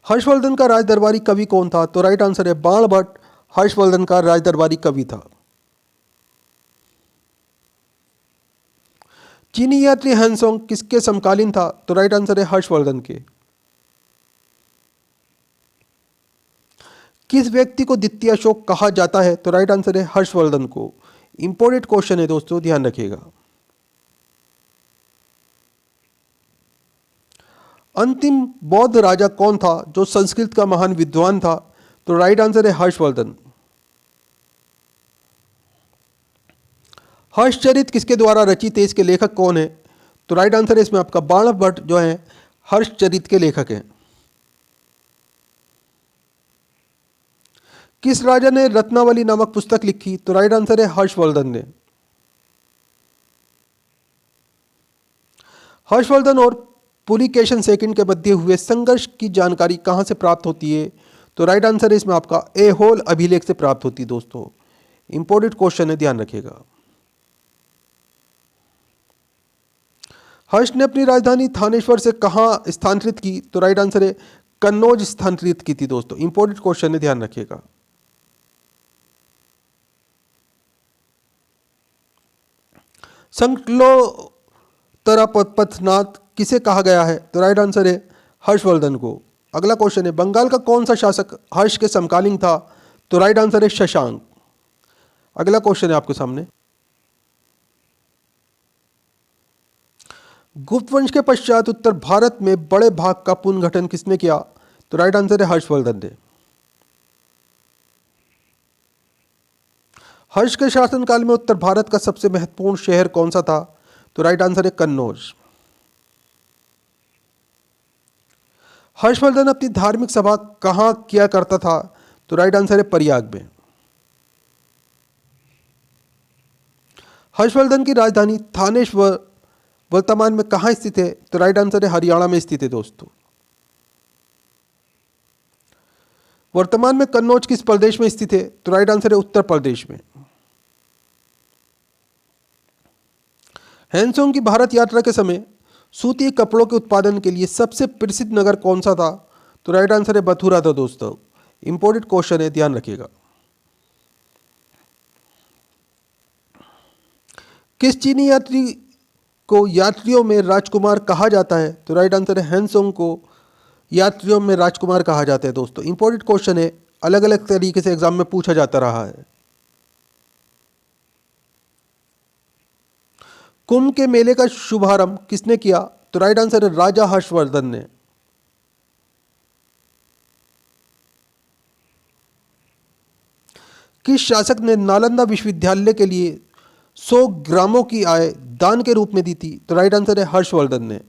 हर्षवर्धन का राजदरबारी कवि कौन था? तो राइट आंसर है बाणभट्ट हर्षवर्धन का राजदरबारी कवि था। चीनी यात्री हैंसोंग किसके समकालीन था? तो राइट आंसर है हर्षवर्धन के। किस व्यक्ति को द्वितीय अशोक कहा जाता है? तो राइट आंसर है हर्षवर्धन को। इंपॉर्टेंट क्वेश्चन है दोस्तों, ध्यान रखिएगा। अंतिम बौद्ध राजा कौन था जो संस्कृत का महान विद्वान था? तो राइट आंसर है हर्षवर्धन। हर्षचरित किसके द्वारा रचित है? इसके लेखक कौन है? तो राइट आंसर है इसमें आपका बाणभट्ट जो है हर्षचरित के लेखक हैं। किस राजा ने रत्नावली नामक पुस्तक लिखी? तो राइट आंसर है हर्षवर्धन ने। हर्षवर्धन और पुलिकेशन सेकंड के मध्य हुए संघर्ष की जानकारी कहां से प्राप्त होती है? तो राइट आंसर है इसमें आपका ऐहोल अभिलेख से प्राप्त होती है दोस्तों। इंपॉर्टेंट क्वेश्चन है, ध्यान रखिएगा। हर्ष ने अपनी राजधानी थानेश्वर से कहां स्थानांतरित की? तो राइट आंसर है कन्नौज स्थानांतरित की थी दोस्तों। इंपॉर्टेंट क्वेश्चन है, ध्यान रखिएगा। संकलोत्तरपथनाथ किसे कहा गया है? तो राइट आंसर है हर्षवर्धन को। अगला क्वेश्चन है बंगाल का कौन सा शासक हर्ष के समकालीन था? तो राइट आंसर है शशांक। अगला क्वेश्चन है आपके सामने, गुप्त वंश के पश्चात उत्तर भारत में बड़े भाग का पुनर्गठन किसने किया? तो राइट आंसर है हर्षवर्धन ने। हर्ष के शासनकाल में उत्तर भारत का सबसे महत्वपूर्ण शहर कौन सा था? तो राइट आंसर है कन्नौज। हर्षवर्धन अपनी धार्मिक सभा कहां किया करता था? तो राइट आंसर है प्रयाग में। हर्षवर्धन की राजधानी थानेश्वर वर्तमान में कहां स्थित है? तो राइट आंसर है हरियाणा में स्थित है दोस्तों। वर्तमान में कन्नौज किस प्रदेश में स्थित है? तो राइट आंसर है उत्तर प्रदेश में। हैंसोंग की भारत यात्रा के समय सूती कपड़ों के उत्पादन के लिए सबसे प्रसिद्ध नगर कौन सा था? तो राइट आंसर है मथुरा था दोस्तों। इंपॉर्टेंट क्वेश्चन है, ध्यान रखिएगा। किस चीनी यात्री को यात्रियों में राजकुमार कहा जाता है? तो राइट आंसर है हैंसोंग को यात्रियों में राजकुमार कहा जाता है दोस्तों। इंपॉर्टेंट क्वेश्चन है, अलग अलग तरीके से एग्जाम में पूछा जाता रहा है। कुंभ के मेले का शुभारंभ किसने किया? तो राइट आंसर है राजा हर्षवर्धन ने। किस शासक ने नालंदा विश्वविद्यालय के लिए 100 ग्रामों की आय दान के रूप में दी थी? तो राइट आंसर है हर्षवर्धन ने।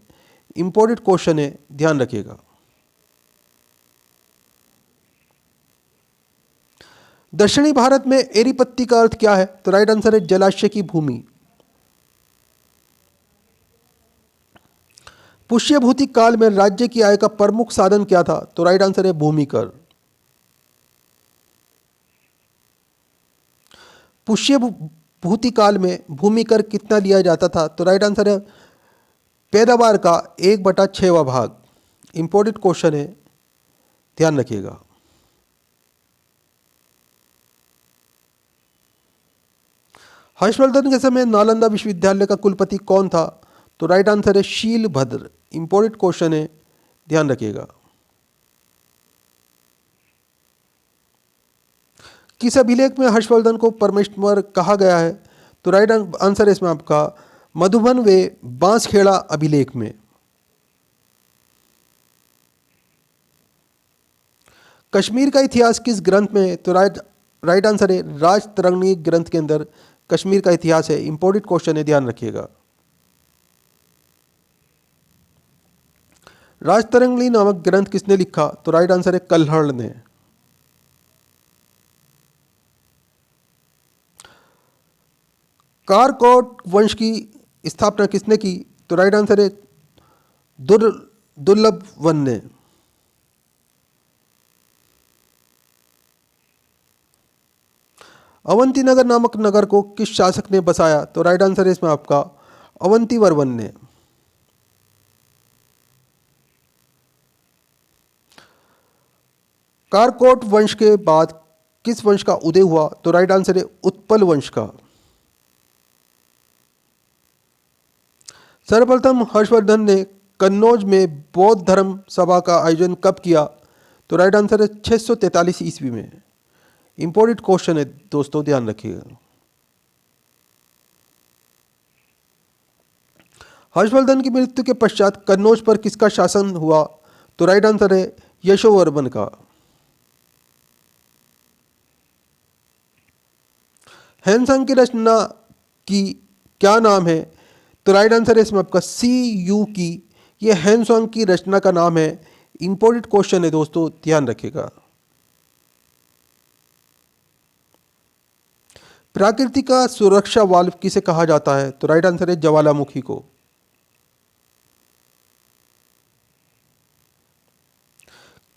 इंपॉर्टेंट क्वेश्चन है, ध्यान रखिएगा। दक्षिणी भारत में एरीपत्ती का अर्थ क्या है? तो राइट आंसर है जलाशय की भूमि। पुष्यभूति काल में राज्य की आय का प्रमुख साधन क्या था? तो राइट आंसर है भूमि कर। पुष्यभूति काल में भूमि कर कितना लिया जाता था? तो राइट आंसर है पैदावार का 1/6वां भाग। इंपॉर्टेंट क्वेश्चन है, ध्यान रखिएगा। हर्षवर्धन के समय नालंदा विश्वविद्यालय का कुलपति कौन था? तो राइट आंसर है शीलभद्र। इंपॉर्टेंट क्वेश्चन है, ध्यान रखिएगा। किस अभिलेख में हर्षवर्धन को परमेश्वर कहा गया है? तो राइट आंसर है इसमें आपका मधुबन व बांसखेड़ा अभिलेख में। कश्मीर का इतिहास किस ग्रंथ में है? तो राइट आंसर है राजतरंगिणी ग्रंथ के अंदर कश्मीर का इतिहास है। इंपॉर्टेंट क्वेश्चन है, ध्यान रखिएगा। राजतरंगिणी नामक ग्रंथ किसने लिखा? तो राइट आंसर है कल्हड़ ने। कारकोट वंश की स्थापना किसने की? तो राइट आंसर है दुर्लभ वन ने। अवंती नगर नामक नगर को किस शासक ने बसाया? तो राइट आंसर है इसमें आपका अवंती वर्मन ने। कारकोट वंश के बाद किस वंश का उदय हुआ? तो राइट आंसर है उत्पल वंश का। सर्वप्रथम हर्षवर्धन ने कन्नौज में बौद्ध धर्म सभा का आयोजन कब किया? तो राइट आंसर है 643 ईस्वी में। इंपॉर्टेंट क्वेश्चन है दोस्तों, ध्यान रखिएगा। हर्षवर्धन की मृत्यु के पश्चात कन्नौज पर किसका शासन हुआ? तो राइट आंसर है यशोवर्मन का। हैंसंग की रचना की क्या नाम है? तो राइट आंसर है इसमें आपका CU की। ये हैंसंग की रचना का नाम है। इंपॉर्टेंट क्वेश्चन है दोस्तों, ध्यान रखिएगा। प्राकृतिक का सुरक्षा वाल्व किसे कहा जाता है? तो राइट आंसर है ज्वालामुखी को।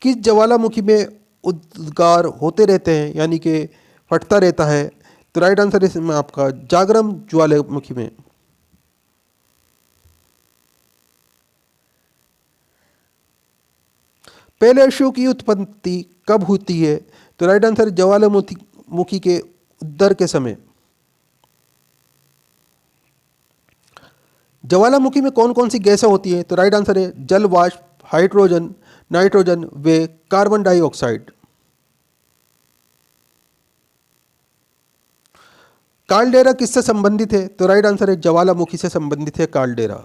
किस ज्वालामुखी में उद्गार होते रहते हैं, यानी कि फटता रहता है? तो राइट आंसर है इसमें आपका जागरम ज्वालामुखी में। पहले अश्व की उत्पत्ति कब होती है? तो राइट आंसर ज्वालामुखी के उद्गार के समय। ज्वालामुखी में कौन कौन सी गैसें होती हैं? तो राइट आंसर है जल वाष्प, हाइड्रोजन, नाइट्रोजन व कार्बन डाइऑक्साइड। कालडेरा किससे संबंधित है? तो राइट आंसर है ज्वालामुखी से संबंधित है कालडेरा।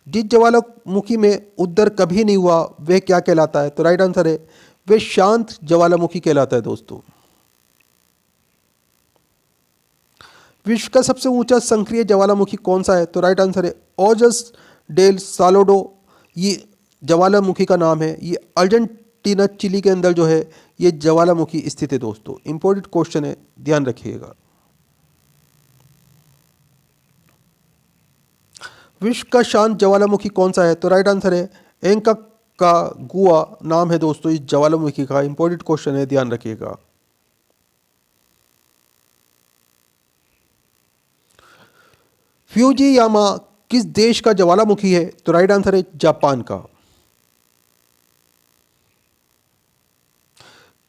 जिस ज्वालामुखी में उद्दर कभी नहीं हुआ वह क्या कहलाता है? तो राइट आंसर है वह शांत ज्वालामुखी कहलाता है दोस्तों। विश्व का सबसे ऊंचा संक्रिय ज्वालामुखी कौन सा है? तो राइट आंसर है ओजस डेल सालोडो। ये ज्वालामुखी का नाम है। ये अर्जेंटीना चिली के अंदर जो है ये ज्वालामुखी स्थित है दोस्तों। इंपॉर्टेंट क्वेश्चन है, ध्यान रखिएगा। विश्व का शांत ज्वालामुखी कौन सा है? तो राइट आंसर है एंका का गुआ नाम है दोस्तों इस ज्वालामुखी का। इंपॉर्टेंट क्वेश्चन है, ध्यान रखिएगा। फ्यूजियामा किस देश का ज्वालामुखी है? तो राइट आंसर है जापान का।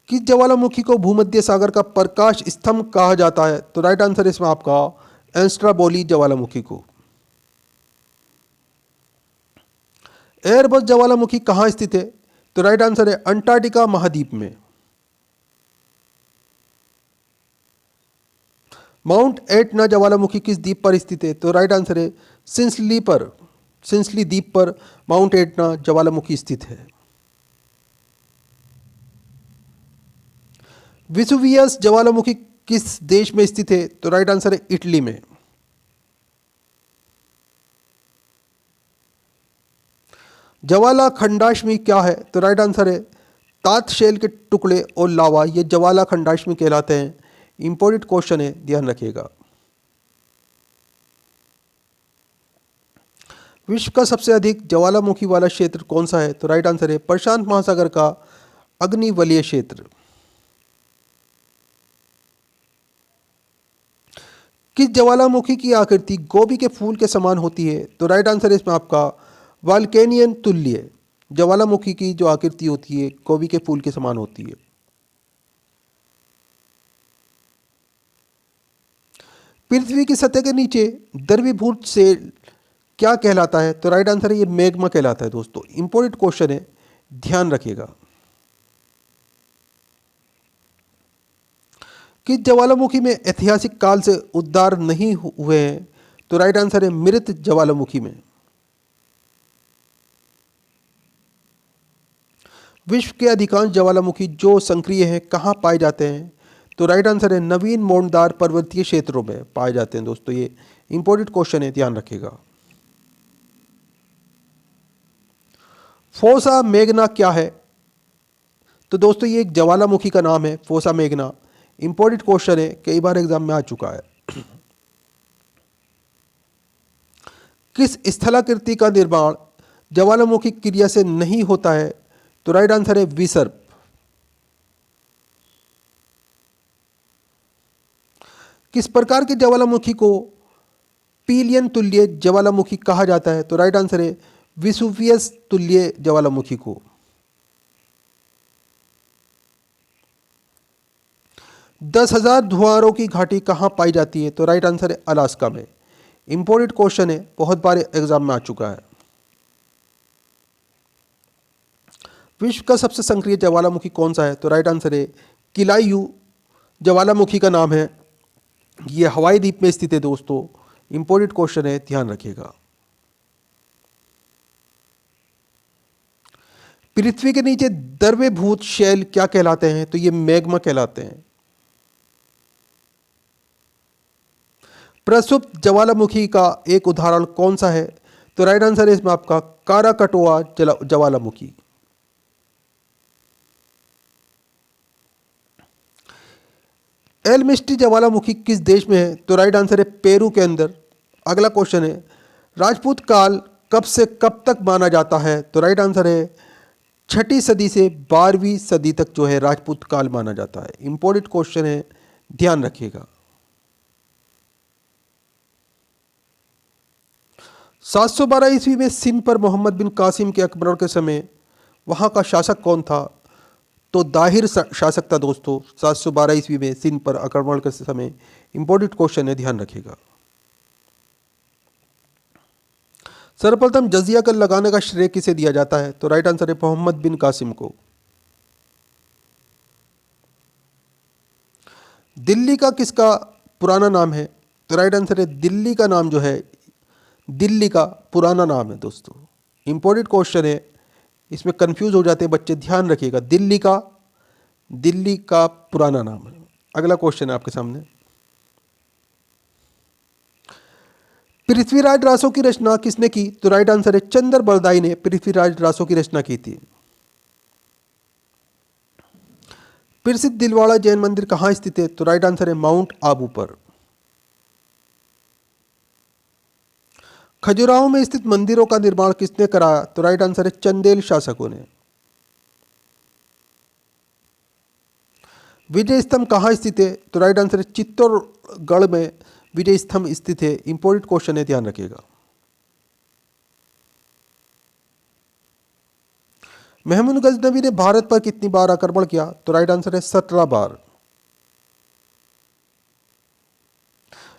किस ज्वालामुखी को भूमध्य सागर का प्रकाश स्तंभ कहा जाता है? तो राइट आंसर है इसमें आपका एस्ट्राबोली ज्वालामुखी को। एयरबस ज्वालामुखी कहाँ स्थित है? तो राइट आंसर है अंटार्कटिका महाद्वीप में। माउंट एटना ज्वालामुखी किस द्वीप पर स्थित है? तो राइट आंसर है सिंसली द्वीप पर माउंट एटना ज्वालामुखी स्थित है। विसुवियस ज्वालामुखी किस देश में स्थित है? तो राइट आंसर है इटली में। ज्वाला खंडाश्मी क्या है? तो राइट आंसर है तातशैल के टुकड़े और लावा, ये ज्वाला खंडाश्मी कहलाते हैं। इंपॉर्टेंट क्वेश्चन है, ध्यान रखिएगा। विश्व का सबसे अधिक ज्वालामुखी वाला क्षेत्र कौन सा है? तो राइट आंसर है प्रशांत महासागर का अग्निवलय क्षेत्र। किस ज्वालामुखी की आकृति गोभी के फूल के समान होती है? तो राइट आंसर है इसमें आपका वाल्केनियन तुल्य। ज्वालामुखी की जो आकृति होती है गोभी के फूल के समान होती है। पृथ्वी की सतह के नीचे द्रवीभूत शेल क्या कहलाता है? तो राइट आंसर है ये मैग्मा कहलाता है दोस्तों। इंपॉर्टेंट क्वेश्चन है, ध्यान रखिएगा। किस ज्वालामुखी में ऐतिहासिक काल से उद्गार नहीं हुए हैं? तो राइट आंसर है मृत ज्वालामुखी में। विश्व के अधिकांश ज्वालामुखी जो सक्रिय हैं कहाँ पाए जाते हैं? तो राइट आंसर है नवीन मोड़दार पर्वतीय क्षेत्रों में पाए जाते हैं दोस्तों। ये इंपॉर्टेंट क्वेश्चन है, ध्यान रखिएगा। फोसा मेगना क्या है? तो दोस्तों ये एक ज्वालामुखी का नाम है फोसा मेगना। इंपॉर्टेंट क्वेश्चन है, कई बार एग्जाम में आ चुका है। किस स्थलाकृति का निर्माण ज्वालामुखी क्रिया से नहीं होता है? तो राइट आंसर है विसर्प। किस प्रकार के ज्वालामुखी को पीलियन तुल्य ज्वालामुखी कहा जाता है? तो राइट आंसर है विसुवियस तुल्य ज्वालामुखी को। 10,000 धुआंरों की घाटी कहाँ पाई जाती है? तो राइट आंसर है अलास्का में। इंपॉर्टेंट क्वेश्चन है, बहुत बार एग्जाम में आ चुका है। विश्व का सबसे सक्रिय ज्वालामुखी कौन सा है? तो राइट आंसर है किलायू ज्वालामुखी का नाम है। ये हवाई द्वीप में स्थित है दोस्तों। इंपॉर्टेंट क्वेश्चन है, ध्यान रखिएगा। पृथ्वी के नीचे द्रवीभूत शैल क्या कहलाते हैं? तो ये मैग्मा कहलाते हैं। प्रसुप्त ज्वालामुखी का एक उदाहरण कौन सा है? तो राइट आंसर है इसमें आपका काराकटोआ ज्वालामुखी। एलमिस्टी ज्वालामुखी किस देश में है? तो राइट आंसर है पेरू के अंदर। अगला क्वेश्चन है राजपूत काल कब से कब तक माना जाता है? तो राइट आंसर है 6ठी सदी से 12वीं सदी तक जो है राजपूत काल माना जाता है। इंपॉर्टेंट क्वेश्चन है, ध्यान रखिएगा। 712 ईस्वी में सिंध पर मोहम्मद बिन कासिम के आक्रमण के समय वहाँ का शासक कौन था? तो दाहिर शासक था दोस्तों 712 ईस्वी में सिंध पर आक्रमण के समय। इंपॉर्टेंट क्वेश्चन है, ध्यान रखिएगा। सर्वप्रथम जजिया कर लगाने का श्रेय किसे दिया जाता है? तो राइट आंसर है मोहम्मद बिन कासिम को। दिल्ली का किसका पुराना नाम है? तो राइट आंसर है दिल्ली का नाम जो है दिल्ली का पुराना नाम है दोस्तों। इंपॉर्टेंट क्वेश्चन है, इसमें कंफ्यूज हो जाते हैं बच्चे, ध्यान रखिएगा। दिल्ली का पुराना नाम है। अगला क्वेश्चन है आपके सामने, पृथ्वीराज रासो की रचना किसने की? तो राइट आंसर है चंदर बरदाई ने पृथ्वीराज रासो की रचना की थी। प्रसिद्ध दिलवाड़ा जैन मंदिर कहाँ स्थित है? तो राइट आंसर है माउंट आबू पर। खजुराहो में स्थित मंदिरों का निर्माण किसने कराया? तो राइट आंसर है चंदेल शासकों ने। विजय स्तंभ कहाँ स्थित है? तो राइट आंसर है चित्तौड़गढ़ में विजय स्तंभ स्थित है। इंपॉर्टेंट क्वेश्चन है, ध्यान रखिएगा। महमूद गजनवी ने भारत पर कितनी बार आक्रमण किया? तो राइट आंसर है 17 बार।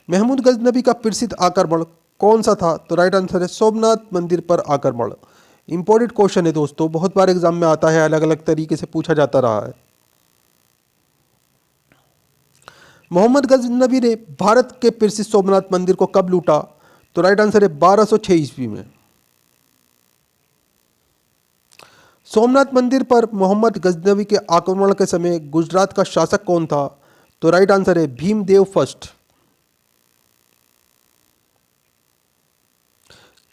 महमूद गजनवी का प्रसिद्ध आक्रमण कौन सा था? तो राइट आंसर है सोमनाथ मंदिर पर आक्रमण। इंपॉर्टेंट क्वेश्चन है दोस्तों, बहुत बार एग्जाम में आता है, अलग अलग तरीके से पूछा जाता रहा है। मोहम्मद गजनवी ने भारत के प्रसिद्ध सोमनाथ मंदिर को कब लूटा? तो राइट आंसर है 1206 ईस्वी में। सोमनाथ मंदिर पर मोहम्मद गजनवी के आक्रमण के समय गुजरात का शासक कौन था? तो राइट आंसर है भीमदेव फर्स्ट।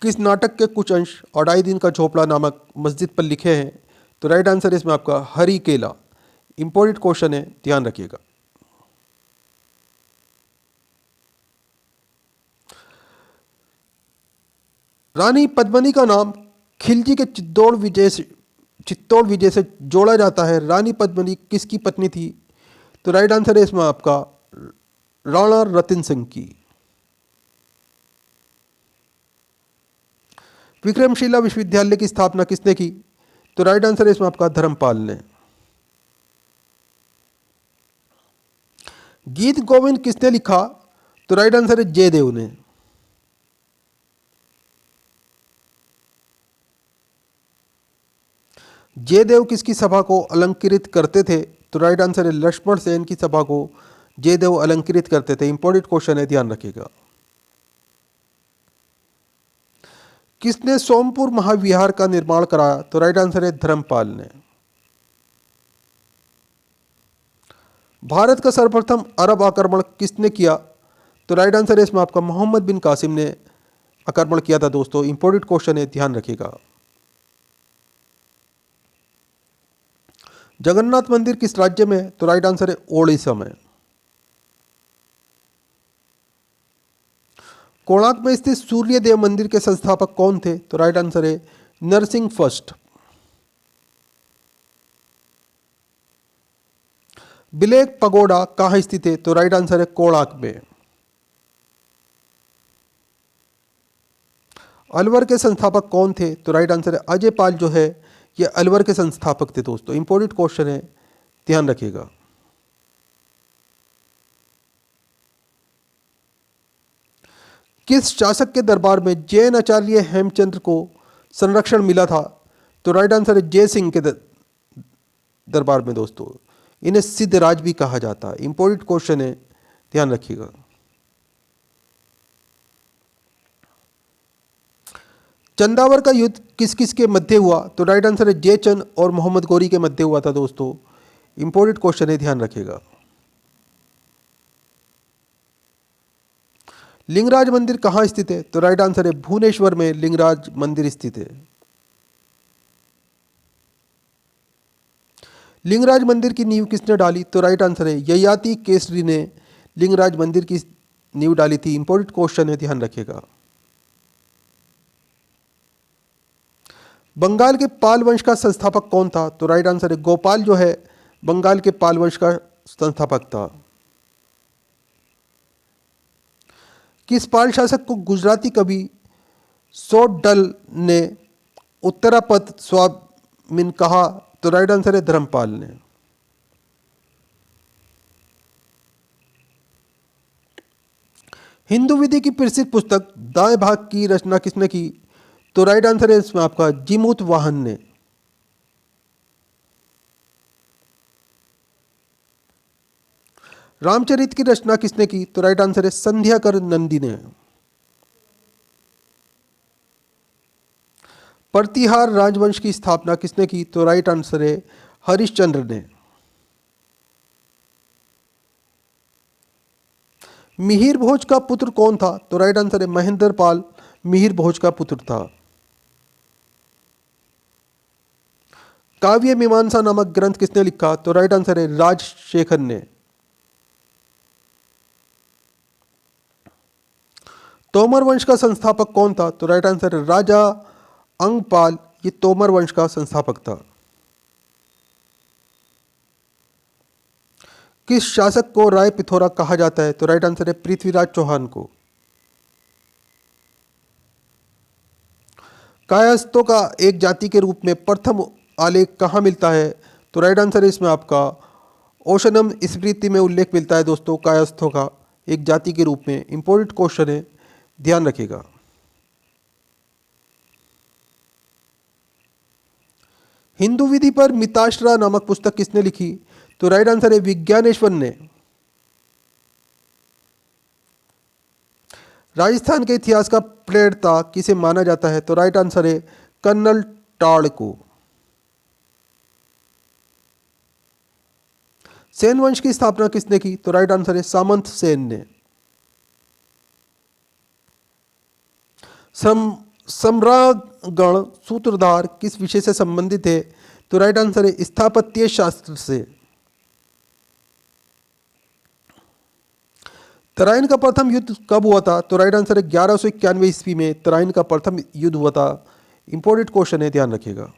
किस नाटक के कुछ अंश अढ़ाई दिन का झोपड़ा नामक मस्जिद पर लिखे हैं? तो राइट आंसर है इसमें आपका हरि केला। इंपॉर्टेंट क्वेश्चन है, ध्यान रखिएगा। रानी पद्मिनी का नाम खिलजी के चित्तौड़ विजय से जोड़ा जाता है। रानी पद्मिनी किसकी पत्नी थी? तो राइट आंसर है इसमें आपका राणा रतन सिंह की। विक्रमशिला विश्वविद्यालय की स्थापना किसने की? तो राइट आंसर है इसमें आपका धर्मपाल ने। गीत गोविंद किसने लिखा? तो राइट आंसर है जयदेव ने। जयदेव किसकी सभा को अलंकृत करते थे? तो राइट आंसर है लक्ष्मण सेन की सभा को जयदेव अलंकृत करते थे। इंपॉर्टेंट क्वेश्चन है, ध्यान रखिएगा। किसने सोमपुर महाविहार का निर्माण कराया? तो राइट आंसर है धर्मपाल ने। भारत का सर्वप्रथम अरब आक्रमण किसने किया? तो राइट आंसर है इसमें आपका मोहम्मद बिन कासिम ने आक्रमण किया था दोस्तों। इंपॉर्टेंट क्वेश्चन है, ध्यान रखिएगा। जगन्नाथ मंदिर किस राज्य में है? तो राइट आंसर है ओडिशा में। कोणार्क में स्थित सूर्य देव मंदिर के संस्थापक कौन थे? तो राइट आंसर है नरसिंह फर्स्ट। ब्लैक पगोडा कहाँ स्थित है? तो राइट आंसर है कोणार्क में। अलवर के संस्थापक कौन थे? तो राइट आंसर है अजय पाल जो है ये अलवर के संस्थापक थे दोस्तों। इंपॉर्टेंट क्वेश्चन है, ध्यान रखिएगा। किस शासक के दरबार में जैन आचार्य हेमचंद्र को संरक्षण मिला था? तो राइट आंसर है जय सिंह के दरबार में दोस्तों। इन्हें सिद्धराज भी कहा जाता है। इंपॉर्टेंट क्वेश्चन है, ध्यान रखिएगा। चंदावर का युद्ध किस किस के मध्य हुआ? तो राइट आंसर है जयचंद और मोहम्मद गौरी के मध्य हुआ था दोस्तों। इंपॉर्टेंट क्वेश्चन है, ध्यान रखिएगा। लिंगराज मंदिर कहाँ स्थित है? तो राइट आंसर है भुवनेश्वर में लिंगराज मंदिर स्थित है। लिंगराज मंदिर की नींव किसने डाली? तो राइट आंसर है ययाति केसरी ने लिंगराज मंदिर की नींव डाली थी। इंपॉर्टेंट क्वेश्चन है, ध्यान रखिएगा। बंगाल के पाल वंश का संस्थापक कौन था? तो राइट आंसर है गोपाल जो है बंगाल के पाल वंश का संस्थापक था। किस पाल शासक को गुजराती कवि सोडल ने उत्तरापद स्वामिन कहा? तो राइट आंसर है धर्मपाल ने। हिंदू विधि की प्रसिद्ध पुस्तक दाएं भाग की रचना किसने की? तो राइट आंसर है इसमें आपका जीमूत वाहन ने। रामचरित की रचना किसने की? तो राइट आंसर है संध्याकर नंदी ने। प्रतिहार राजवंश की स्थापना किसने की? तो राइट आंसर है हरिश्चंद्र ने। मिहिर भोज का पुत्र कौन था? तो राइट आंसर है महेंद्र पाल मिहिर भोज का पुत्र था। काव्य मीमांसा नामक ग्रंथ किसने लिखा? तो राइट आंसर है राजशेखर ने। तोमर वंश का संस्थापक कौन था? तो राइट आंसर है राजा अंगपाल, ये तोमर वंश का संस्थापक था। किस शासक को राय पिथौरा कहा जाता है? तो राइट आंसर है पृथ्वीराज चौहान को। कायस्थों का एक जाति के रूप में प्रथम आलेख कहाँ मिलता है? तो राइट आंसर है इसमें आपका ओशनम स्मृति में उल्लेख मिलता है दोस्तों, कायस्थों का एक जाति के रूप में। इंपॉर्टेंट क्वेश्चन है, ध्यान रखिएगा। हिंदू विधि पर मिताश्रा नामक पुस्तक किसने लिखी? तो राइट आंसर है विज्ञानेश्वर ने। राजस्थान के इतिहास का प्रणेता किसे माना जाता है? तो राइट आंसर है कर्नल टाड़ को। सेन वंश की स्थापना किसने की? तो राइट आंसर है सामंत सेन ने। सम्रागण सूत्रधार किस विषय से संबंधित है? तो राइट आंसर है स्थापत्य शास्त्र से। तराइन का प्रथम युद्ध कब हुआ था? तो राइट आंसर है 1191 ईस्वी में तराइन का प्रथम युद्ध हुआ था। इंपॉर्टेंट क्वेश्चन है, ध्यान रखिएगा।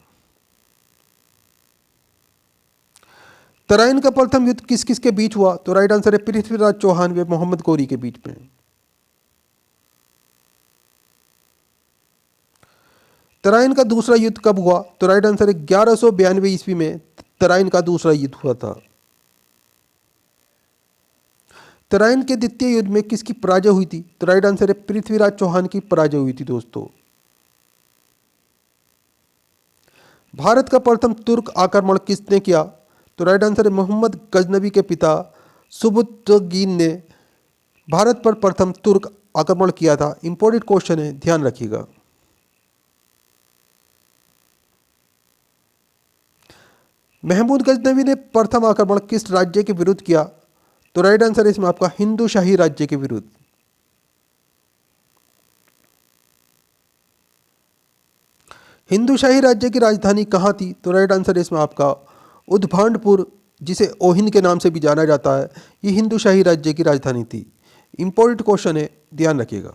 तराइन का प्रथम युद्ध किस किस के बीच हुआ? तो राइट आंसर है पृथ्वीराज चौहान व मोहम्मद गौरी के बीच में। तराइन का दूसरा युद्ध कब हुआ? तो राइट आंसर है 1192 ईस्वी में तराइन का दूसरा युद्ध हुआ था। तराइन के द्वितीय युद्ध में किसकी पराजय हुई थी? तो राइट आंसर है पृथ्वीराज चौहान की पराजय हुई थी दोस्तों। भारत का प्रथम तुर्क आक्रमण किसने किया? तो राइट आंसर है मोहम्मद गजनबी के पिता सुबुतगीन ने भारत पर प्रथम तुर्क आक्रमण किया था। इंपॉर्टेंट क्वेश्चन है, ध्यान रखिएगा। महमूद गजनवी ने प्रथम आक्रमण किस राज्य के विरुद्ध किया? तो राइट आंसर है इसमें आपका हिंदू शाही राज्य के विरुद्ध। हिंदू शाही राज्य की राजधानी कहाँ थी? तो राइट आंसर है इसमें आपका उद्भांडपुर, जिसे ओहिन के नाम से भी जाना जाता है, ये हिंदू शाही राज्य की राजधानी थी। इंपॉर्टेंट क्वेश्चन है, ध्यान रखिएगा।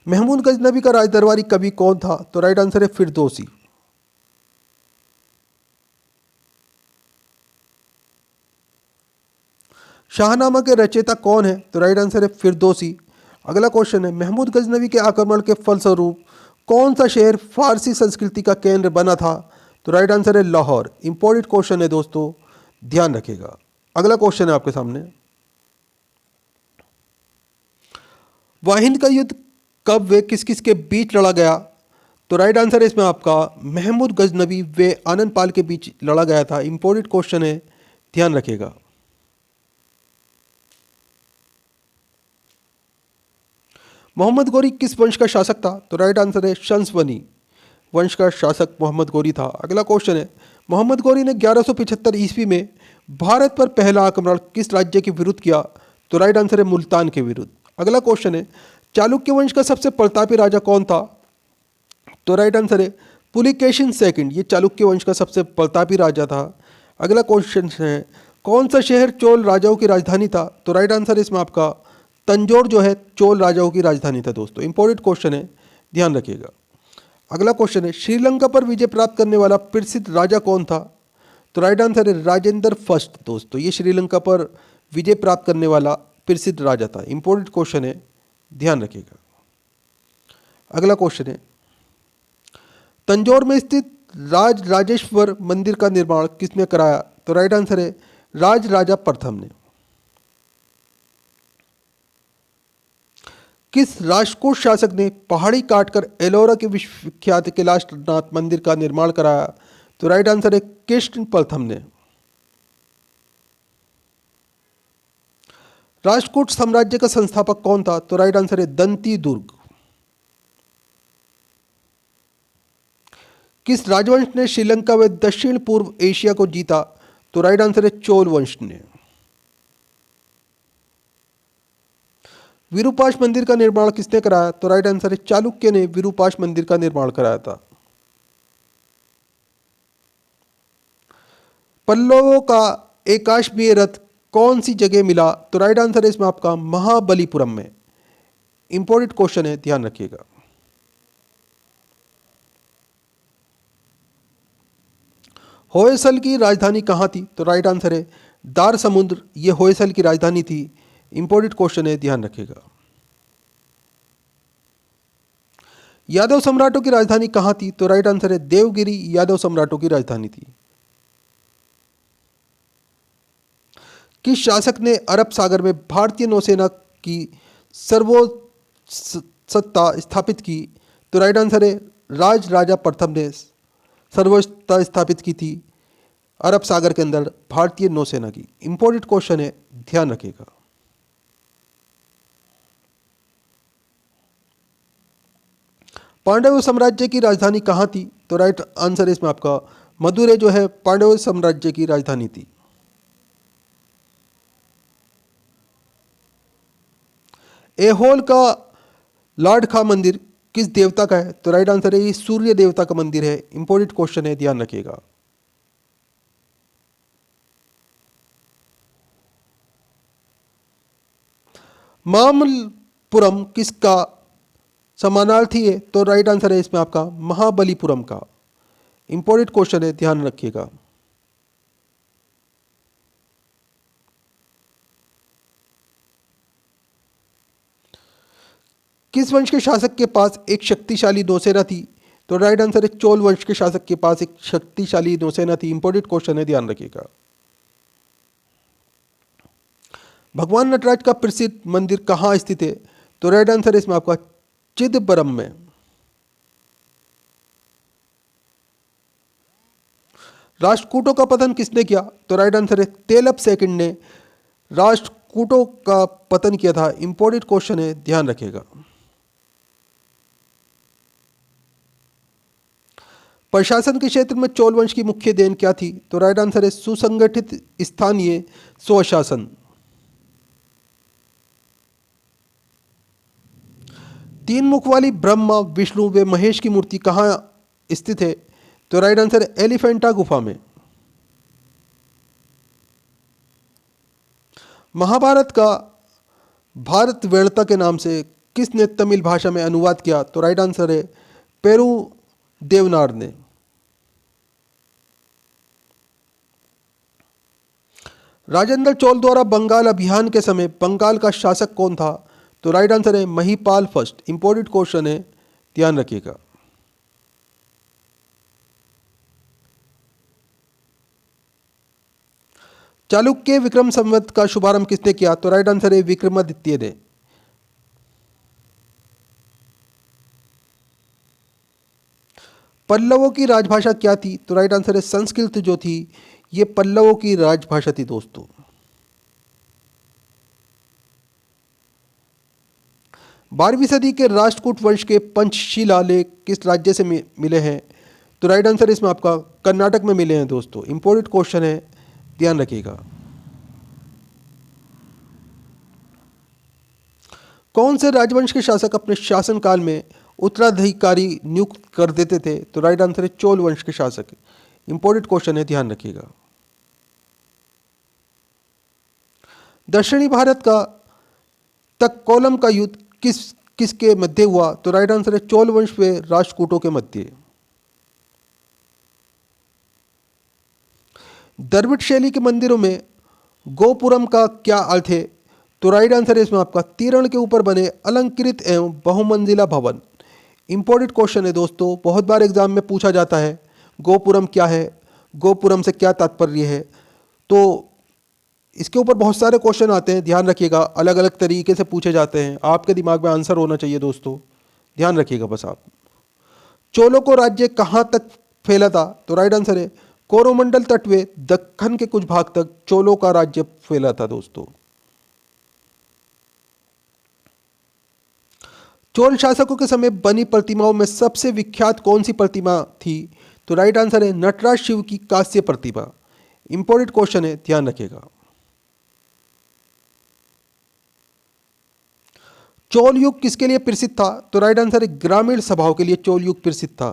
महमूद गजनबी का राजदरबारी कवि कौन था? तो राइट आंसर है फिरदौसी। शाहनामा के रचयिता कौन है? तो राइट आंसर है फिरदौसी। अगला क्वेश्चन है, महमूद गजनवी के आक्रमण के फलस्वरूप कौन सा शहर फारसी संस्कृति का केंद्र बना था? तो राइट आंसर है लाहौर। इंपॉर्टेंट क्वेश्चन है दोस्तों, ध्यान रखिएगा। अगला क्वेश्चन है आपके सामने, वाहिंद का युद्ध कब व किस किस के बीच लड़ा गया? तो राइट आंसर है इसमें आपका महमूद गजनवी व आनंद पाल के बीच लड़ा गया था। इंपॉर्टेंट क्वेश्चन है, ध्यान रखिएगा। मोहम्मद गौरी किस वंश का शासक था? तो राइट आंसर है शंसवनी वंश का शासक मोहम्मद गौरी था। अगला क्वेश्चन है, मोहम्मद गौरी ने 1175 ईस्वी में भारत पर पहला आक्रमण किस राज्य के विरुद्ध किया? तो राइट आंसर है मुल्तान के विरुद्ध। अगला क्वेश्चन है, चालुक्य वंश का सबसे प्रतापी राजा कौन था? तो राइट आंसर है पुलिकेशिन सेकंड, ये चालुक्य वंश का सबसे प्रतापी राजा था। अगला क्वेश्चन है, कौन सा शहर चोल राजाओं की राजधानी था? तो राइट आंसर है इसमें आपका तंजौर जो है चोल राजाओं की राजधानी था दोस्तों। इंपॉर्टेंट क्वेश्चन है, ध्यान रखिएगा। अगला क्वेश्चन है, श्रीलंका पर विजय प्राप्त करने वाला प्रसिद्ध राजा कौन था? तो राइट आंसर है राजेंद्र फर्स्ट दोस्तों, ये श्रीलंका पर विजय प्राप्त करने वाला प्रसिद्ध राजा था। इंपॉर्टेंट क्वेश्चन है, ध्यान रखिएगा। अगला क्वेश्चन है, तंजौर में स्थित राज राजेश्वर मंदिर का निर्माण किसने कराया? तो राइट आंसर है राज राजा प्रथम ने। किस राष्ट्रकूट शासक ने पहाड़ी काटकर एलोरा के विश्वविख्यात कैलाशनाथ मंदिर का निर्माण कराया? तो राइट आंसर है कृष्ण प्रथम ने। राष्ट्रकूट साम्राज्य का संस्थापक कौन था? तो राइट आंसर है दंती दुर्ग। किस राजवंश ने श्रीलंका व दक्षिण पूर्व एशिया को जीता? तो राइट आंसर है चोल वंश ने। विरूपाक्ष मंदिर का निर्माण किसने कराया? तो राइट आंसर है चालुक्य ने विरूपाक्ष मंदिर का निर्माण कराया था। पल्लवों का एकाश्मीय रथ कौन सी जगह मिला? तो राइट आंसर है इसमें आपका महाबलीपुरम में। इंपॉर्टेंट क्वेश्चन है, ध्यान रखिएगा। होयसल की राजधानी कहां थी? तो राइट आंसर है दार समुद्र, यह होयसल की राजधानी थी। इंपॉर्टेंट क्वेश्चन है, ध्यान रखिएगा। यादव सम्राटों की राजधानी कहां थी? तो राइट आंसर है देवगिरी, यादव सम्राटों की राजधानी थी। किस शासक ने अरब सागर में भारतीय नौसेना की सर्वोच्च सत्ता स्थापित की? तो राइट आंसर है राज राजा प्रथम ने सर्वोच्चता स्थापित की थी अरब सागर के अंदर भारतीय नौसेना की। इंपॉर्टेंट क्वेश्चन है, ध्यान रखिएगा। पांडव साम्राज्य की राजधानी कहां थी? तो राइट आंसर है इसमें आपका मदुरै जो है पांडव साम्राज्य की राजधानी थी। एहोल का लाडखा मंदिर किस देवता का है? तो राइट आंसर है ये सूर्य देवता का मंदिर है। इंपॉर्टेंट क्वेश्चन है, ध्यान रखिएगा। मामल्लपुरम किसका समानार्थी है? तो राइट आंसर है इसमें आपका महाबलीपुरम का। इंपॉर्टेंट क्वेश्चन है, ध्यान रखिएगा। किस वंश के शासक के पास एक शक्तिशाली नौसेना थी? तो राइट आंसर है चोल वंश के शासक के पास एक शक्तिशाली नौसेना थी। इंपॉर्टेंट क्वेश्चन है, ध्यान रखिएगा। भगवान नटराज का प्रसिद्ध मंदिर कहाँ स्थित है? तो राइट आंसर है इसमें आपका चिदंबरम में। राष्ट्रकूटों का पतन किसने किया? तो राइट आंसर है तेलप सेकंड ने राष्ट्रकूटों का पतन किया था। इंपॉर्टेंट क्वेश्चन है, ध्यान रखिएगा। प्रशासन के क्षेत्र में चोल वंश की मुख्य देन क्या थी? तो राइट आंसर है सुसंगठित स्थानीय स्वशासन। तीन मुख वाली ब्रह्मा विष्णु व महेश की मूर्ति कहाँ स्थित है? तो राइट आंसर है एलिफेंटा गुफा में। महाभारत का भारत वेणता के नाम से किसने तमिल भाषा में अनुवाद किया? तो राइट आंसर है पेरू देवनार ने। राजेंद्र चोल द्वारा बंगाल अभियान के समय बंगाल का शासक कौन था? तो राइट आंसर है महिपाल फर्स्ट। इंपॉर्टेंट क्वेश्चन है, ध्यान रखिएगा। चालुक्य विक्रम संवत का शुभारंभ किसने किया? तो राइट आंसर है विक्रमादित्य ने। पल्लवों की राजभाषा क्या थी? तो राइट आंसर है संस्कृत जो थी ये पल्लवों की राजभाषा थी दोस्तों। 12वीं सदी के राष्ट्रकूट वंश के पंचशीला लेख किस राज्य से मिले हैं? तो राइट आंसर इसमें आपका कर्नाटक में मिले हैं दोस्तों। इंपॉर्टेंट क्वेश्चन है, ध्यान रखिएगा। कौन से राजवंश के शासक अपने शासनकाल में उत्तराधिकारी नियुक्त कर देते थे? तो राइट आंसर है चोल वंश के शासक। इंपॉर्टेंट क्वेश्चन है, ध्यान रखिएगा। दक्षिणी भारत का तक्कोलम का युद्ध किसके मध्य हुआ? तो राइट आंसर है चोल वंश व राष्ट्रकूटों के मध्य। द्रविड़ शैली के मंदिरों में गोपुरम का क्या अर्थ है? तो राइट आंसर है इसमें आपका तीरण के ऊपर बने अलंकृत एवं बहुमंजिला भवन। इंपॉर्टेंट क्वेश्चन है दोस्तों, बहुत बार एग्जाम में पूछा जाता है गोपुरम क्या है, गोपुरम से क्या तात्पर्य है। तो इसके ऊपर बहुत सारे क्वेश्चन आते हैं, ध्यान रखिएगा। अलग अलग तरीके से पूछे जाते हैं, आपके दिमाग में आंसर होना चाहिए दोस्तों, ध्यान रखिएगा बस आप। चोलों को राज्य कहाँ तक फैला था? तो राइट आंसर है कोरोमंडल तट व दक्कन के कुछ भाग तक चोलों का राज्य फैला था दोस्तों। चोल शासकों के समय बनी प्रतिमाओं में सबसे विख्यात कौन सी प्रतिमा थी? तो राइट आंसर है नटराज शिव की कांस्य प्रतिमा। इंपॉर्टेंट क्वेश्चन है, ध्यान रखिएगा। चोल युग किसके लिए प्रसिद्ध था? तो राइट आंसर है ग्रामीण सभाओं के लिए चोल युग प्रसिद्ध था।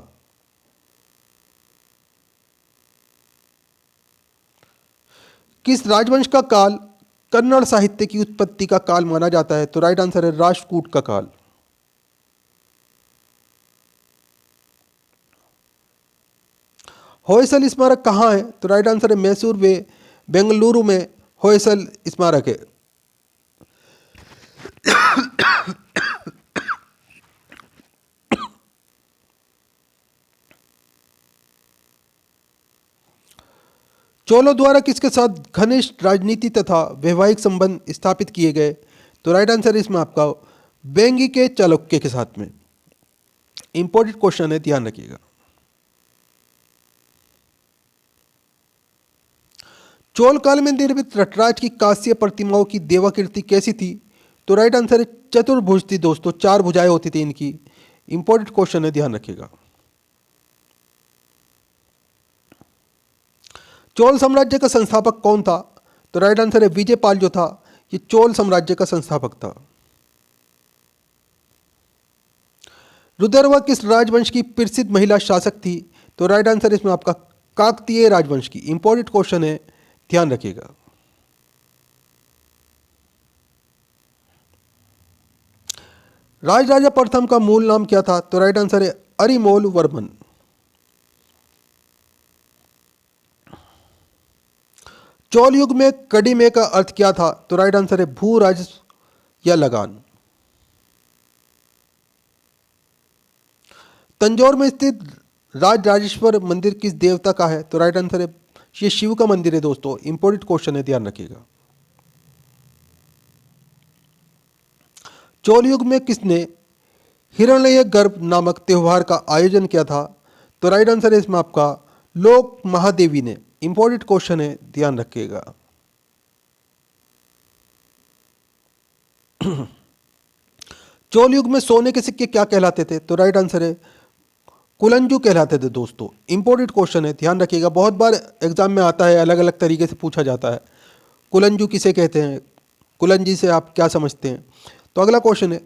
किस राजवंश का काल कन्नड़ साहित्य की उत्पत्ति का काल माना जाता है? तो राइट आंसर है राष्ट्रकूट का काल। होयसल स्मारक कहां है? तो राइट आंसर है मैसूर व बेंगलुरु में होयसल स्मारक है। चोलों द्वारा किसके साथ घनिष्ठ राजनीति तथा वैवाहिक संबंध स्थापित किए गए? तो राइट आंसर इसमें आपका वेंगी के चालुक्य के साथ में। इंपॉर्टेंट क्वेश्चन है, ध्यान रखिएगा। चोल काल में निर्मित नटराज की कांस्य प्रतिमाओं की देवाकृति कैसी थी? तो राइट आंसर है चतुर्भुज थी दोस्तों, 4 भुजाएं होती थी इनकी। इंपॉर्टेंट क्वेश्चन है, ध्यान रखिएगा। चोल साम्राज्य का संस्थापक कौन था? तो राइट आंसर है विजयपाल जो था, ये चोल साम्राज्य का संस्थापक था। रुद्रवा किस राजवंश की प्रसिद्ध महिला शासक थी? तो राइट आंसर इसमें आपका काकतीय राजवंश की। इंपॉर्टेंट क्वेश्चन है, ध्यान रखिएगा। राजराजा प्रथम का मूल नाम क्या था? तो राइट आंसर है अरिमोल वर्मन। चोल युग में कड़ीमे का अर्थ क्या था? तो राइट आंसर है भू राजस्व या लगान। तंजौर में स्थित राजराजेश्वर मंदिर किस देवता का है? तो राइट आंसर है ये शिव का मंदिर है दोस्तों। इंपॉर्टेंट क्वेश्चन है, ध्यान रखिएगा। चोल युग में किसने हिरण्य गर्भ नामक त्योहार का आयोजन किया था? तो राइट आंसर है इसमें आपका लोक महादेवी ने। इंपॉर्टेंट क्वेश्चन है, ध्यान रखिएगा। चोल युग में सोने के सिक्के क्या कहलाते थे? तो राइट आंसर है कुलंजू कहलाते थे दोस्तों। इंपॉर्टेंट क्वेश्चन है, ध्यान रखिएगा। बहुत बार एग्जाम में आता है, अलग अलग तरीके से पूछा जाता है। कुलंजू किसे कहते हैं? कुलंजी से आप क्या समझते हैं? तो अगला क्वेश्चन है,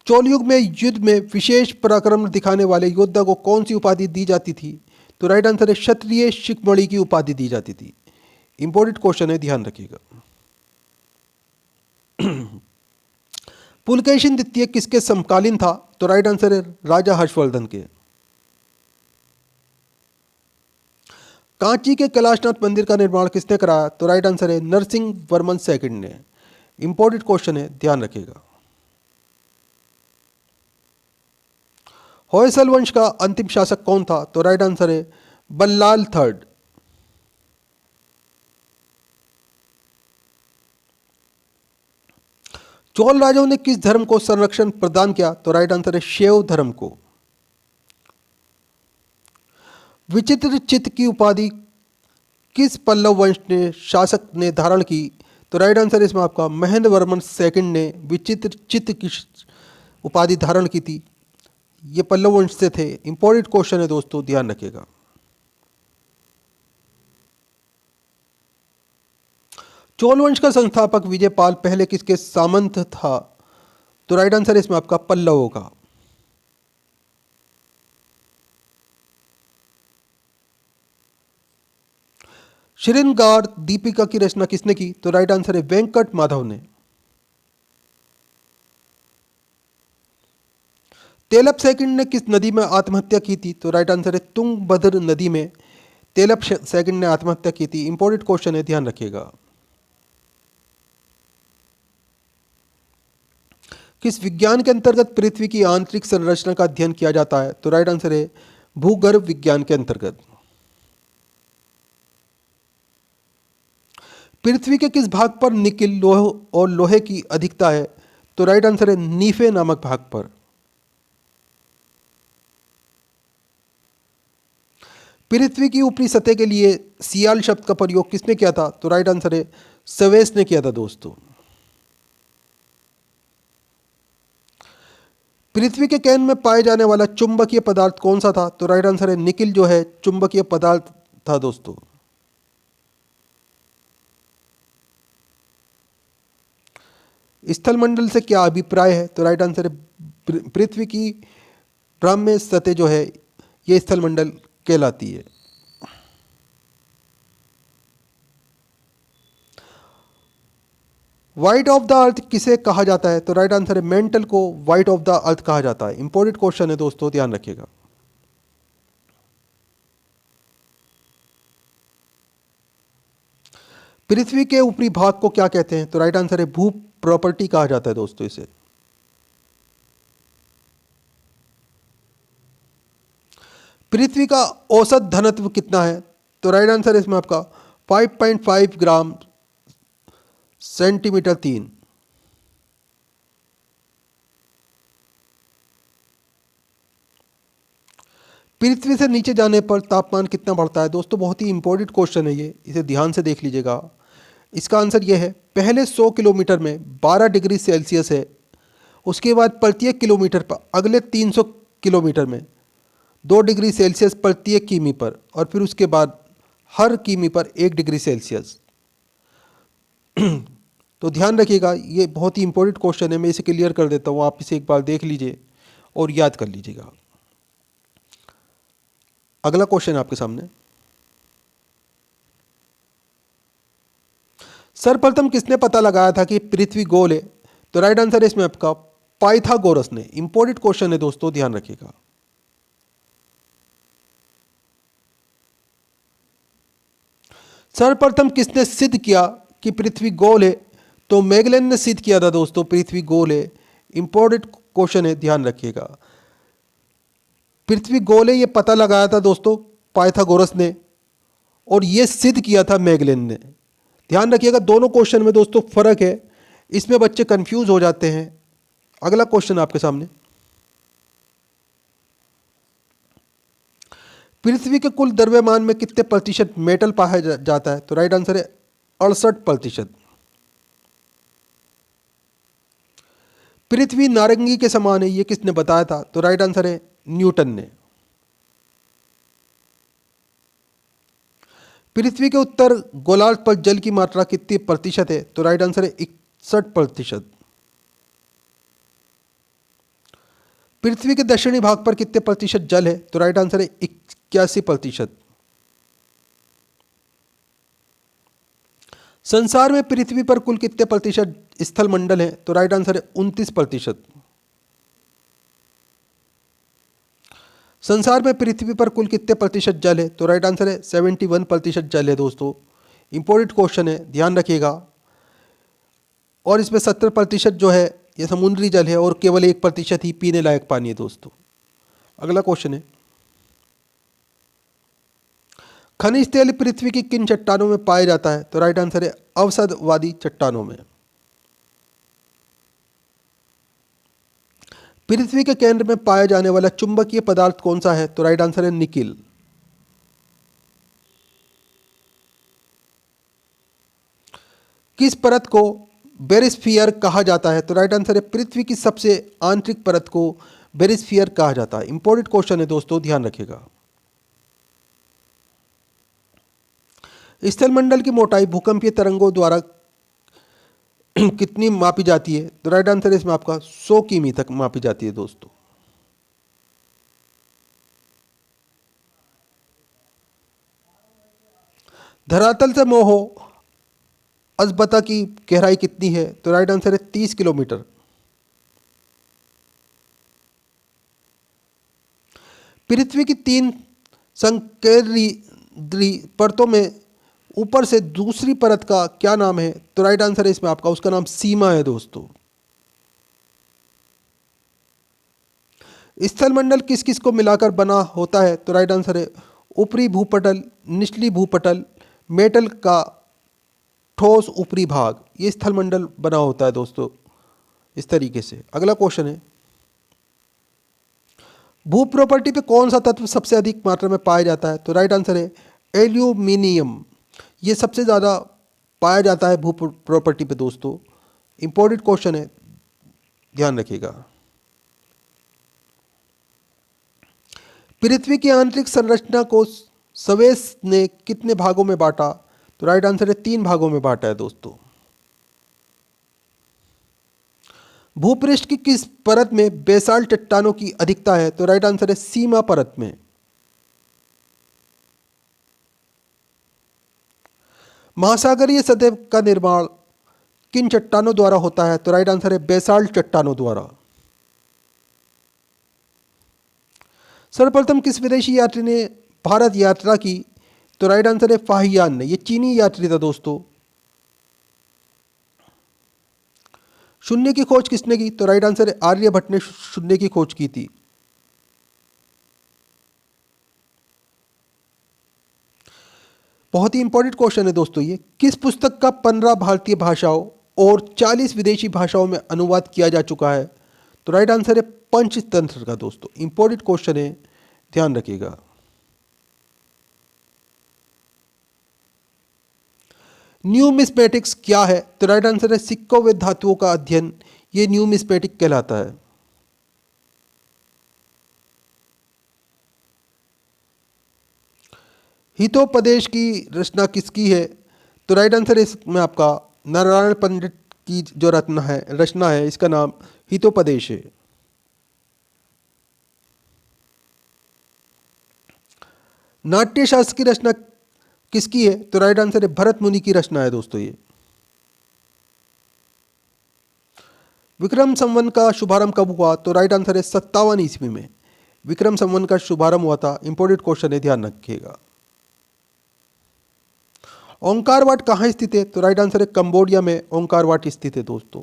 चोल युग में युद्ध में विशेष पराक्रम दिखाने वाले योद्धा को कौन सी उपाधि दी जाती थी? तो राइट आंसर है क्षत्रिय शिखमणि की उपाधि दी जाती थी। इंपॉर्टेंट क्वेश्चन है, ध्यान रखिएगा। पुलकेशिन द्वितीय किसके समकालीन था? तो राइट आंसर है राजा हर्षवर्धन के। कांची के कैलाशनाथ मंदिर का निर्माण किसने कराया? तो राइट आंसर है नरसिंह वर्मन सेकंड ने। इंपॉर्टेंट क्वेश्चन है, ध्यान रखिएगा। होयसल वंश का अंतिम शासक कौन था? तो राइट आंसर है बल्लाल थर्ड। चोल राजाओं ने किस धर्म को संरक्षण प्रदान किया? तो राइट आंसर है शैव धर्म को। विचित्र चित्त की उपाधि किस पल्लव वंश ने शासक ने धारण की? तो राइट आंसर इसमें आपका महेंद्र वर्मन सेकंड ने विचित्र चित्त की उपाधि धारण की थी। ये पल्लव वंश से थे। इंपॉर्टेंट क्वेश्चन है दोस्तों, ध्यान रखिएगा। चोल वंश का संस्थापक विजयपाल पहले किसके सामंत था? तो राइट आंसर इसमें आपका पल्लवों का। श्रृंगार दीपिका की रचना किसने की? तो राइट आंसर है वेंकट माधव ने। तेलप सेकंड ने किस नदी में आत्महत्या की थी? तो राइट आंसर है तुंगभद्र नदी में तेलप सेकंड ने आत्महत्या की थी। इंपॉर्टेंट क्वेश्चन है, ध्यान रखिएगा। किस विज्ञान के अंतर्गत पृथ्वी की आंतरिक संरचना का अध्ययन किया जाता है? तो राइट आंसर है भूगर्भ विज्ञान के अंतर्गत। पृथ्वी के किस भाग पर निकिल लोह और लोहे की अधिकता है? तो राइट आंसर है नीफे नामक भाग पर। पृथ्वी की ऊपरी सतह के लिए सियाल शब्द का प्रयोग किसने किया था? तो राइट आंसर है सवेस ने किया था दोस्तों। पृथ्वी के केंद्र में पाए जाने वाला चुंबकीय पदार्थ कौन सा था? तो राइट आंसर है निकिल जो है चुंबकीय पदार्थ था दोस्तों। स्थलमंडल से क्या अभिप्राय है? तो राइट आंसर है पृथ्वी की भ्राम्य सतह जो है ये स्थलमंडल कहलाती है। वाइट ऑफ द अर्थ किसे कहा जाता है? तो राइट आंसर है मेंटल को वाइट ऑफ द अर्थ कहा जाता है। इंपॉर्टेंट क्वेश्चन है दोस्तों, ध्यान रखिएगा। पृथ्वी के ऊपरी भाग को क्या कहते हैं? तो राइट आंसर है भू प्रॉपर्टी कहा जाता है दोस्तों इसे। पृथ्वी का औसत घनत्व कितना है? तो राइट आंसर है इसमें आपका 5.5 ग्राम सेंटीमीटर 3। पृथ्वी से नीचे जाने पर तापमान कितना बढ़ता है? दोस्तों बहुत ही इंपॉर्टेंट क्वेश्चन है ये, इसे ध्यान से देख लीजिएगा। इसका आंसर ये है, पहले 100 किलोमीटर में 12 डिग्री सेल्सियस है, उसके बाद प्रत्येक किलोमीटर पर अगले 300 किलोमीटर में 2 डिग्री सेल्सियस प्रत्येक किमी पर, और फिर उसके बाद हर किमी पर 1 डिग्री सेल्सियस। तो ध्यान रखिएगा, ये बहुत ही इंपॉर्टेंट क्वेश्चन है, मैं इसे क्लियर कर देता हूँ, आप इसे एक बार देख लीजिए और याद कर लीजिएगा। अगला क्वेश्चन आपके सामने, सर्वप्रथम किसने पता लगाया था कि पृथ्वी गोल है? तो राइट आंसर है इसमें आपका पाइथागोरस ने। इंपॉर्टेंट क्वेश्चन है दोस्तों, ध्यान रखिएगा। सर्वप्रथम किसने सिद्ध किया कि पृथ्वी गोल है? तो मैगेलन ने सिद्ध किया था दोस्तों पृथ्वी गोल है। इंपॉर्टेंट क्वेश्चन है, ध्यान रखिएगा। पृथ्वी गोल है ये पता लगाया था दोस्तों पाइथागोरस ने, और ये सिद्ध किया था मैगेलन ने। ध्यान रखिएगा, दोनों क्वेश्चन में दोस्तों फर्क है, इसमें बच्चे कंफ्यूज हो जाते हैं। अगला क्वेश्चन आपके सामने, पृथ्वी के कुल द्रव्यमान में कितने प्रतिशत मेटल पाया जाता है? तो राइट आंसर है 68%। पृथ्वी नारंगी के समान है, ये किसने बताया था? तो राइट आंसर है न्यूटन ने। पृथ्वी के उत्तर गोलार्ध पर जल की मात्रा कितनी प्रतिशत है? तो राइट आंसर है 61%। पृथ्वी के दक्षिणी भाग पर कितने प्रतिशत जल है? तो राइट आंसर है 81%। संसार में पृथ्वी पर कुल कितने प्रतिशत स्थल मंडल है? तो राइट आंसर है 29%। संसार में पृथ्वी पर कुल कितने प्रतिशत जल है? तो राइट आंसर है 71% जल है दोस्तों। इंपॉर्टेंट क्वेश्चन है, ध्यान रखिएगा। और इसमें 70% जो है ये समुद्री जल है, और केवल 1% ही पीने लायक पानी है दोस्तों। अगला क्वेश्चन है, खनिज तेल पृथ्वी की किन चट्टानों में पाया जाता है? तो राइट आंसर है अवसादवादी चट्टानों में। पृथ्वी के केंद्र में पाया जाने वाला चुंबकीय पदार्थ कौन सा है? तो राइट आंसर है निकिल। किस परत को बेरिस्फीयर कहा जाता है? तो राइट आंसर है पृथ्वी की सबसे आंतरिक परत को बेरिस्फीयर कहा जाता है। इंपॉर्टेंट क्वेश्चन है दोस्तों, ध्यान रखिएगा। स्थलमंडल की मोटाई भूकंपीय तरंगों द्वारा कितनी मापी जाती है? तो राइट आंसर है इसमें आपका 100 किमी तक मापी जाती है दोस्तों। धरातल से मोहो अजबता की गहराई कितनी है? तो राइट आंसर है 30 किलोमीटर। पृथ्वी की 3 संकेंद्री परतों में ऊपर से दूसरी परत का क्या नाम है? तो राइट आंसर है इसमें आपका, उसका नाम सीमा है दोस्तों। स्थलमंडल किस किस को मिलाकर बना होता है? तो राइट आंसर है ऊपरी भूपटल, निचली भूपटल, मेटल का ठोस ऊपरी भाग, ये स्थलमंडल बना होता है दोस्तों इस तरीके से। अगला क्वेश्चन है, भू प्रॉपर्टी पे कौन सा तत्व सबसे अधिक मात्रा में पाया जाता है? तो राइट आंसर है एल्यूमिनियम। ये सबसे ज़्यादा पाया जाता है भू प्रॉपर्टी पे दोस्तों। इंपॉर्टेंट क्वेश्चन है, ध्यान रखिएगा। पृथ्वी की आंतरिक संरचना को स्वेस ने कितने भागों में बांटा? तो राइट आंसर है 3 भागों में बांटा है दोस्तों। भूपृष्ठ की किस परत में बेसाल्ट चट्टानों की अधिकता है? तो राइट आंसर है सीमा परत में। महासागरीय सतह का निर्माण किन चट्टानों द्वारा होता है? तो राइट आंसर है बेसाल्ट चट्टानों द्वारा। सर्वप्रथम किस विदेशी यात्री ने भारत यात्रा की? तो राइट आंसर है फाहियान ने, ये चीनी यात्री था दोस्तों। शून्य की खोज किसने की? तो राइट आंसर है आर्यभट्ट ने शून्य की खोज की थी। बहुत ही इंपॉर्टेंट क्वेश्चन है दोस्तों ये। किस पुस्तक का 15 भारतीय भाषाओं और 40 विदेशी भाषाओं में अनुवाद किया जा चुका है? तो राइट आंसर है पंचतंत्र का दोस्तों। इंपॉर्टेंट क्वेश्चन है, ध्यान रखिएगा। न्यूमिस्मेटिक्स क्या है? तो राइट आंसर है सिक्कों व धातुओं का अध्ययन, ये न्यूमिस्मेटिक कहलाता है। हितोपदेश की रचना किसकी है? तो राइट आंसर है इसमें आपका नारायण पंडित की जो रचना है इसका नाम हितोपदेश है। नाट्यशास्त्र की रचना किसकी है? तो राइट आंसर है भरत मुनि की रचना है दोस्तों ये। विक्रम संवत का शुभारंभ कब हुआ? तो राइट आंसर है 57 ईस्वी में विक्रम संवत का शुभारंभ हुआ था। इंपॉर्टेंट क्वेश्चन है, ध्यान रखिएगा। ओंकार वाट कहाँ स्थित है? तो राइट आंसर है कंबोडिया में ओंकार वाट स्थित है दोस्तों।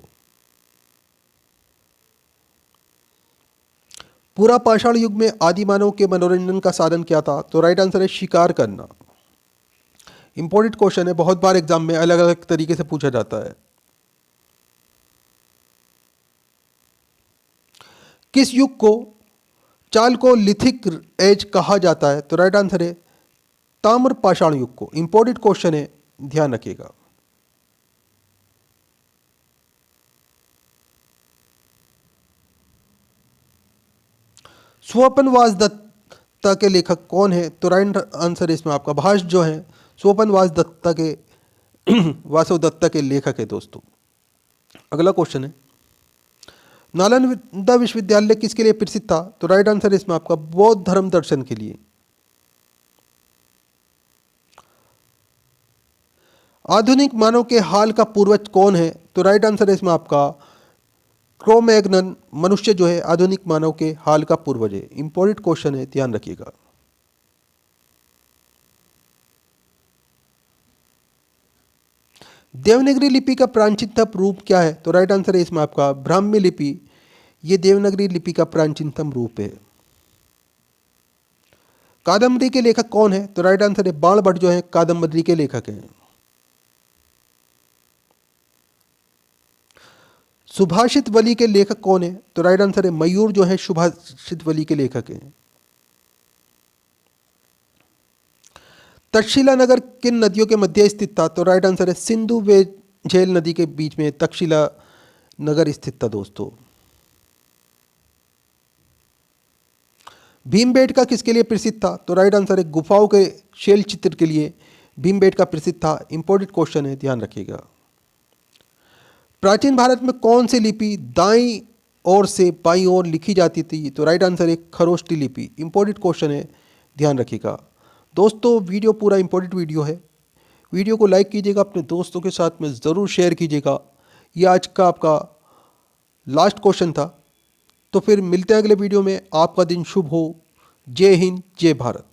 पूरा पाषाण युग में आदि मानव के मनोरंजन का साधन क्या था? तो राइट आंसर है शिकार करना। इंपॉर्टेंट क्वेश्चन है, बहुत बार एग्जाम में अलग अलग तरीके से पूछा जाता है। किस युग को चालकोलिथिक एज कहा जाता है? तो राइट आंसर है ताम्र पाषाण युग को। इंपॉर्टेंट क्वेश्चन है, ध्यान रखिएगा। स्वपनवास दत्ता के लेखक कौन है? तो राइट आंसर इसमें आपका भाष्य जो है स्वपनवास दत्ता के वासव दत्ता के लेखक है दोस्तों। अगला क्वेश्चन है, नालंदा विश्वविद्यालय किसके लिए प्रसिद्ध था? तो राइट आंसर इसमें आपका बौद्ध धर्म दर्शन के लिए। आधुनिक मानव के हाल का पूर्वज कौन है? तो राइट आंसर है इसमें आपका क्रोमैग्नन मनुष्य जो है आधुनिक मानव के हाल का पूर्वज है। इंपॉर्टेंट क्वेश्चन है, ध्यान रखिएगा। देवनागरी लिपि का प्राचीनतम रूप क्या है? तो राइट आंसर है इसमें आपका ब्राह्मी लिपि, ये देवनागरी लिपि का प्राचीनतम रूप है। कादम्बरी के लेखक कौन है? तो राइट आंसर है बाण भट्ट जो है कादम्बरी के लेखक हैं। सुभाषित वली के लेखक कौन है? तो राइट आंसर है मयूर जो है सुभाषित वली के लेखक हैं। तक्षशिला नगर किन नदियों के मध्य स्थित था? तो राइट आंसर है सिंधु व झेल नदी के बीच में तक्षशिला नगर स्थित था दोस्तों। भीमबेटका किसके लिए प्रसिद्ध था? तो राइट आंसर है गुफाओं के शैल चित्र के लिए भीमबेटका प्रसिद्ध था। इंपॉर्टेंट क्वेश्चन है, ध्यान रखिएगा। प्राचीन भारत में कौन सी लिपि दाईं ओर से बाईं ओर लिखी जाती थी? तो राइट आंसर है खरोष्टी लिपि। इंपॉर्टेंट क्वेश्चन है, ध्यान रखिएगा। दोस्तों वीडियो पूरा इंपॉर्टेंट वीडियो है, वीडियो को लाइक कीजिएगा, अपने दोस्तों के साथ में ज़रूर शेयर कीजिएगा। ये आज का आपका लास्ट क्वेश्चन था। तो फिर मिलते हैं अगले वीडियो में। आपका दिन शुभ हो। जय हिंद, जय भारत।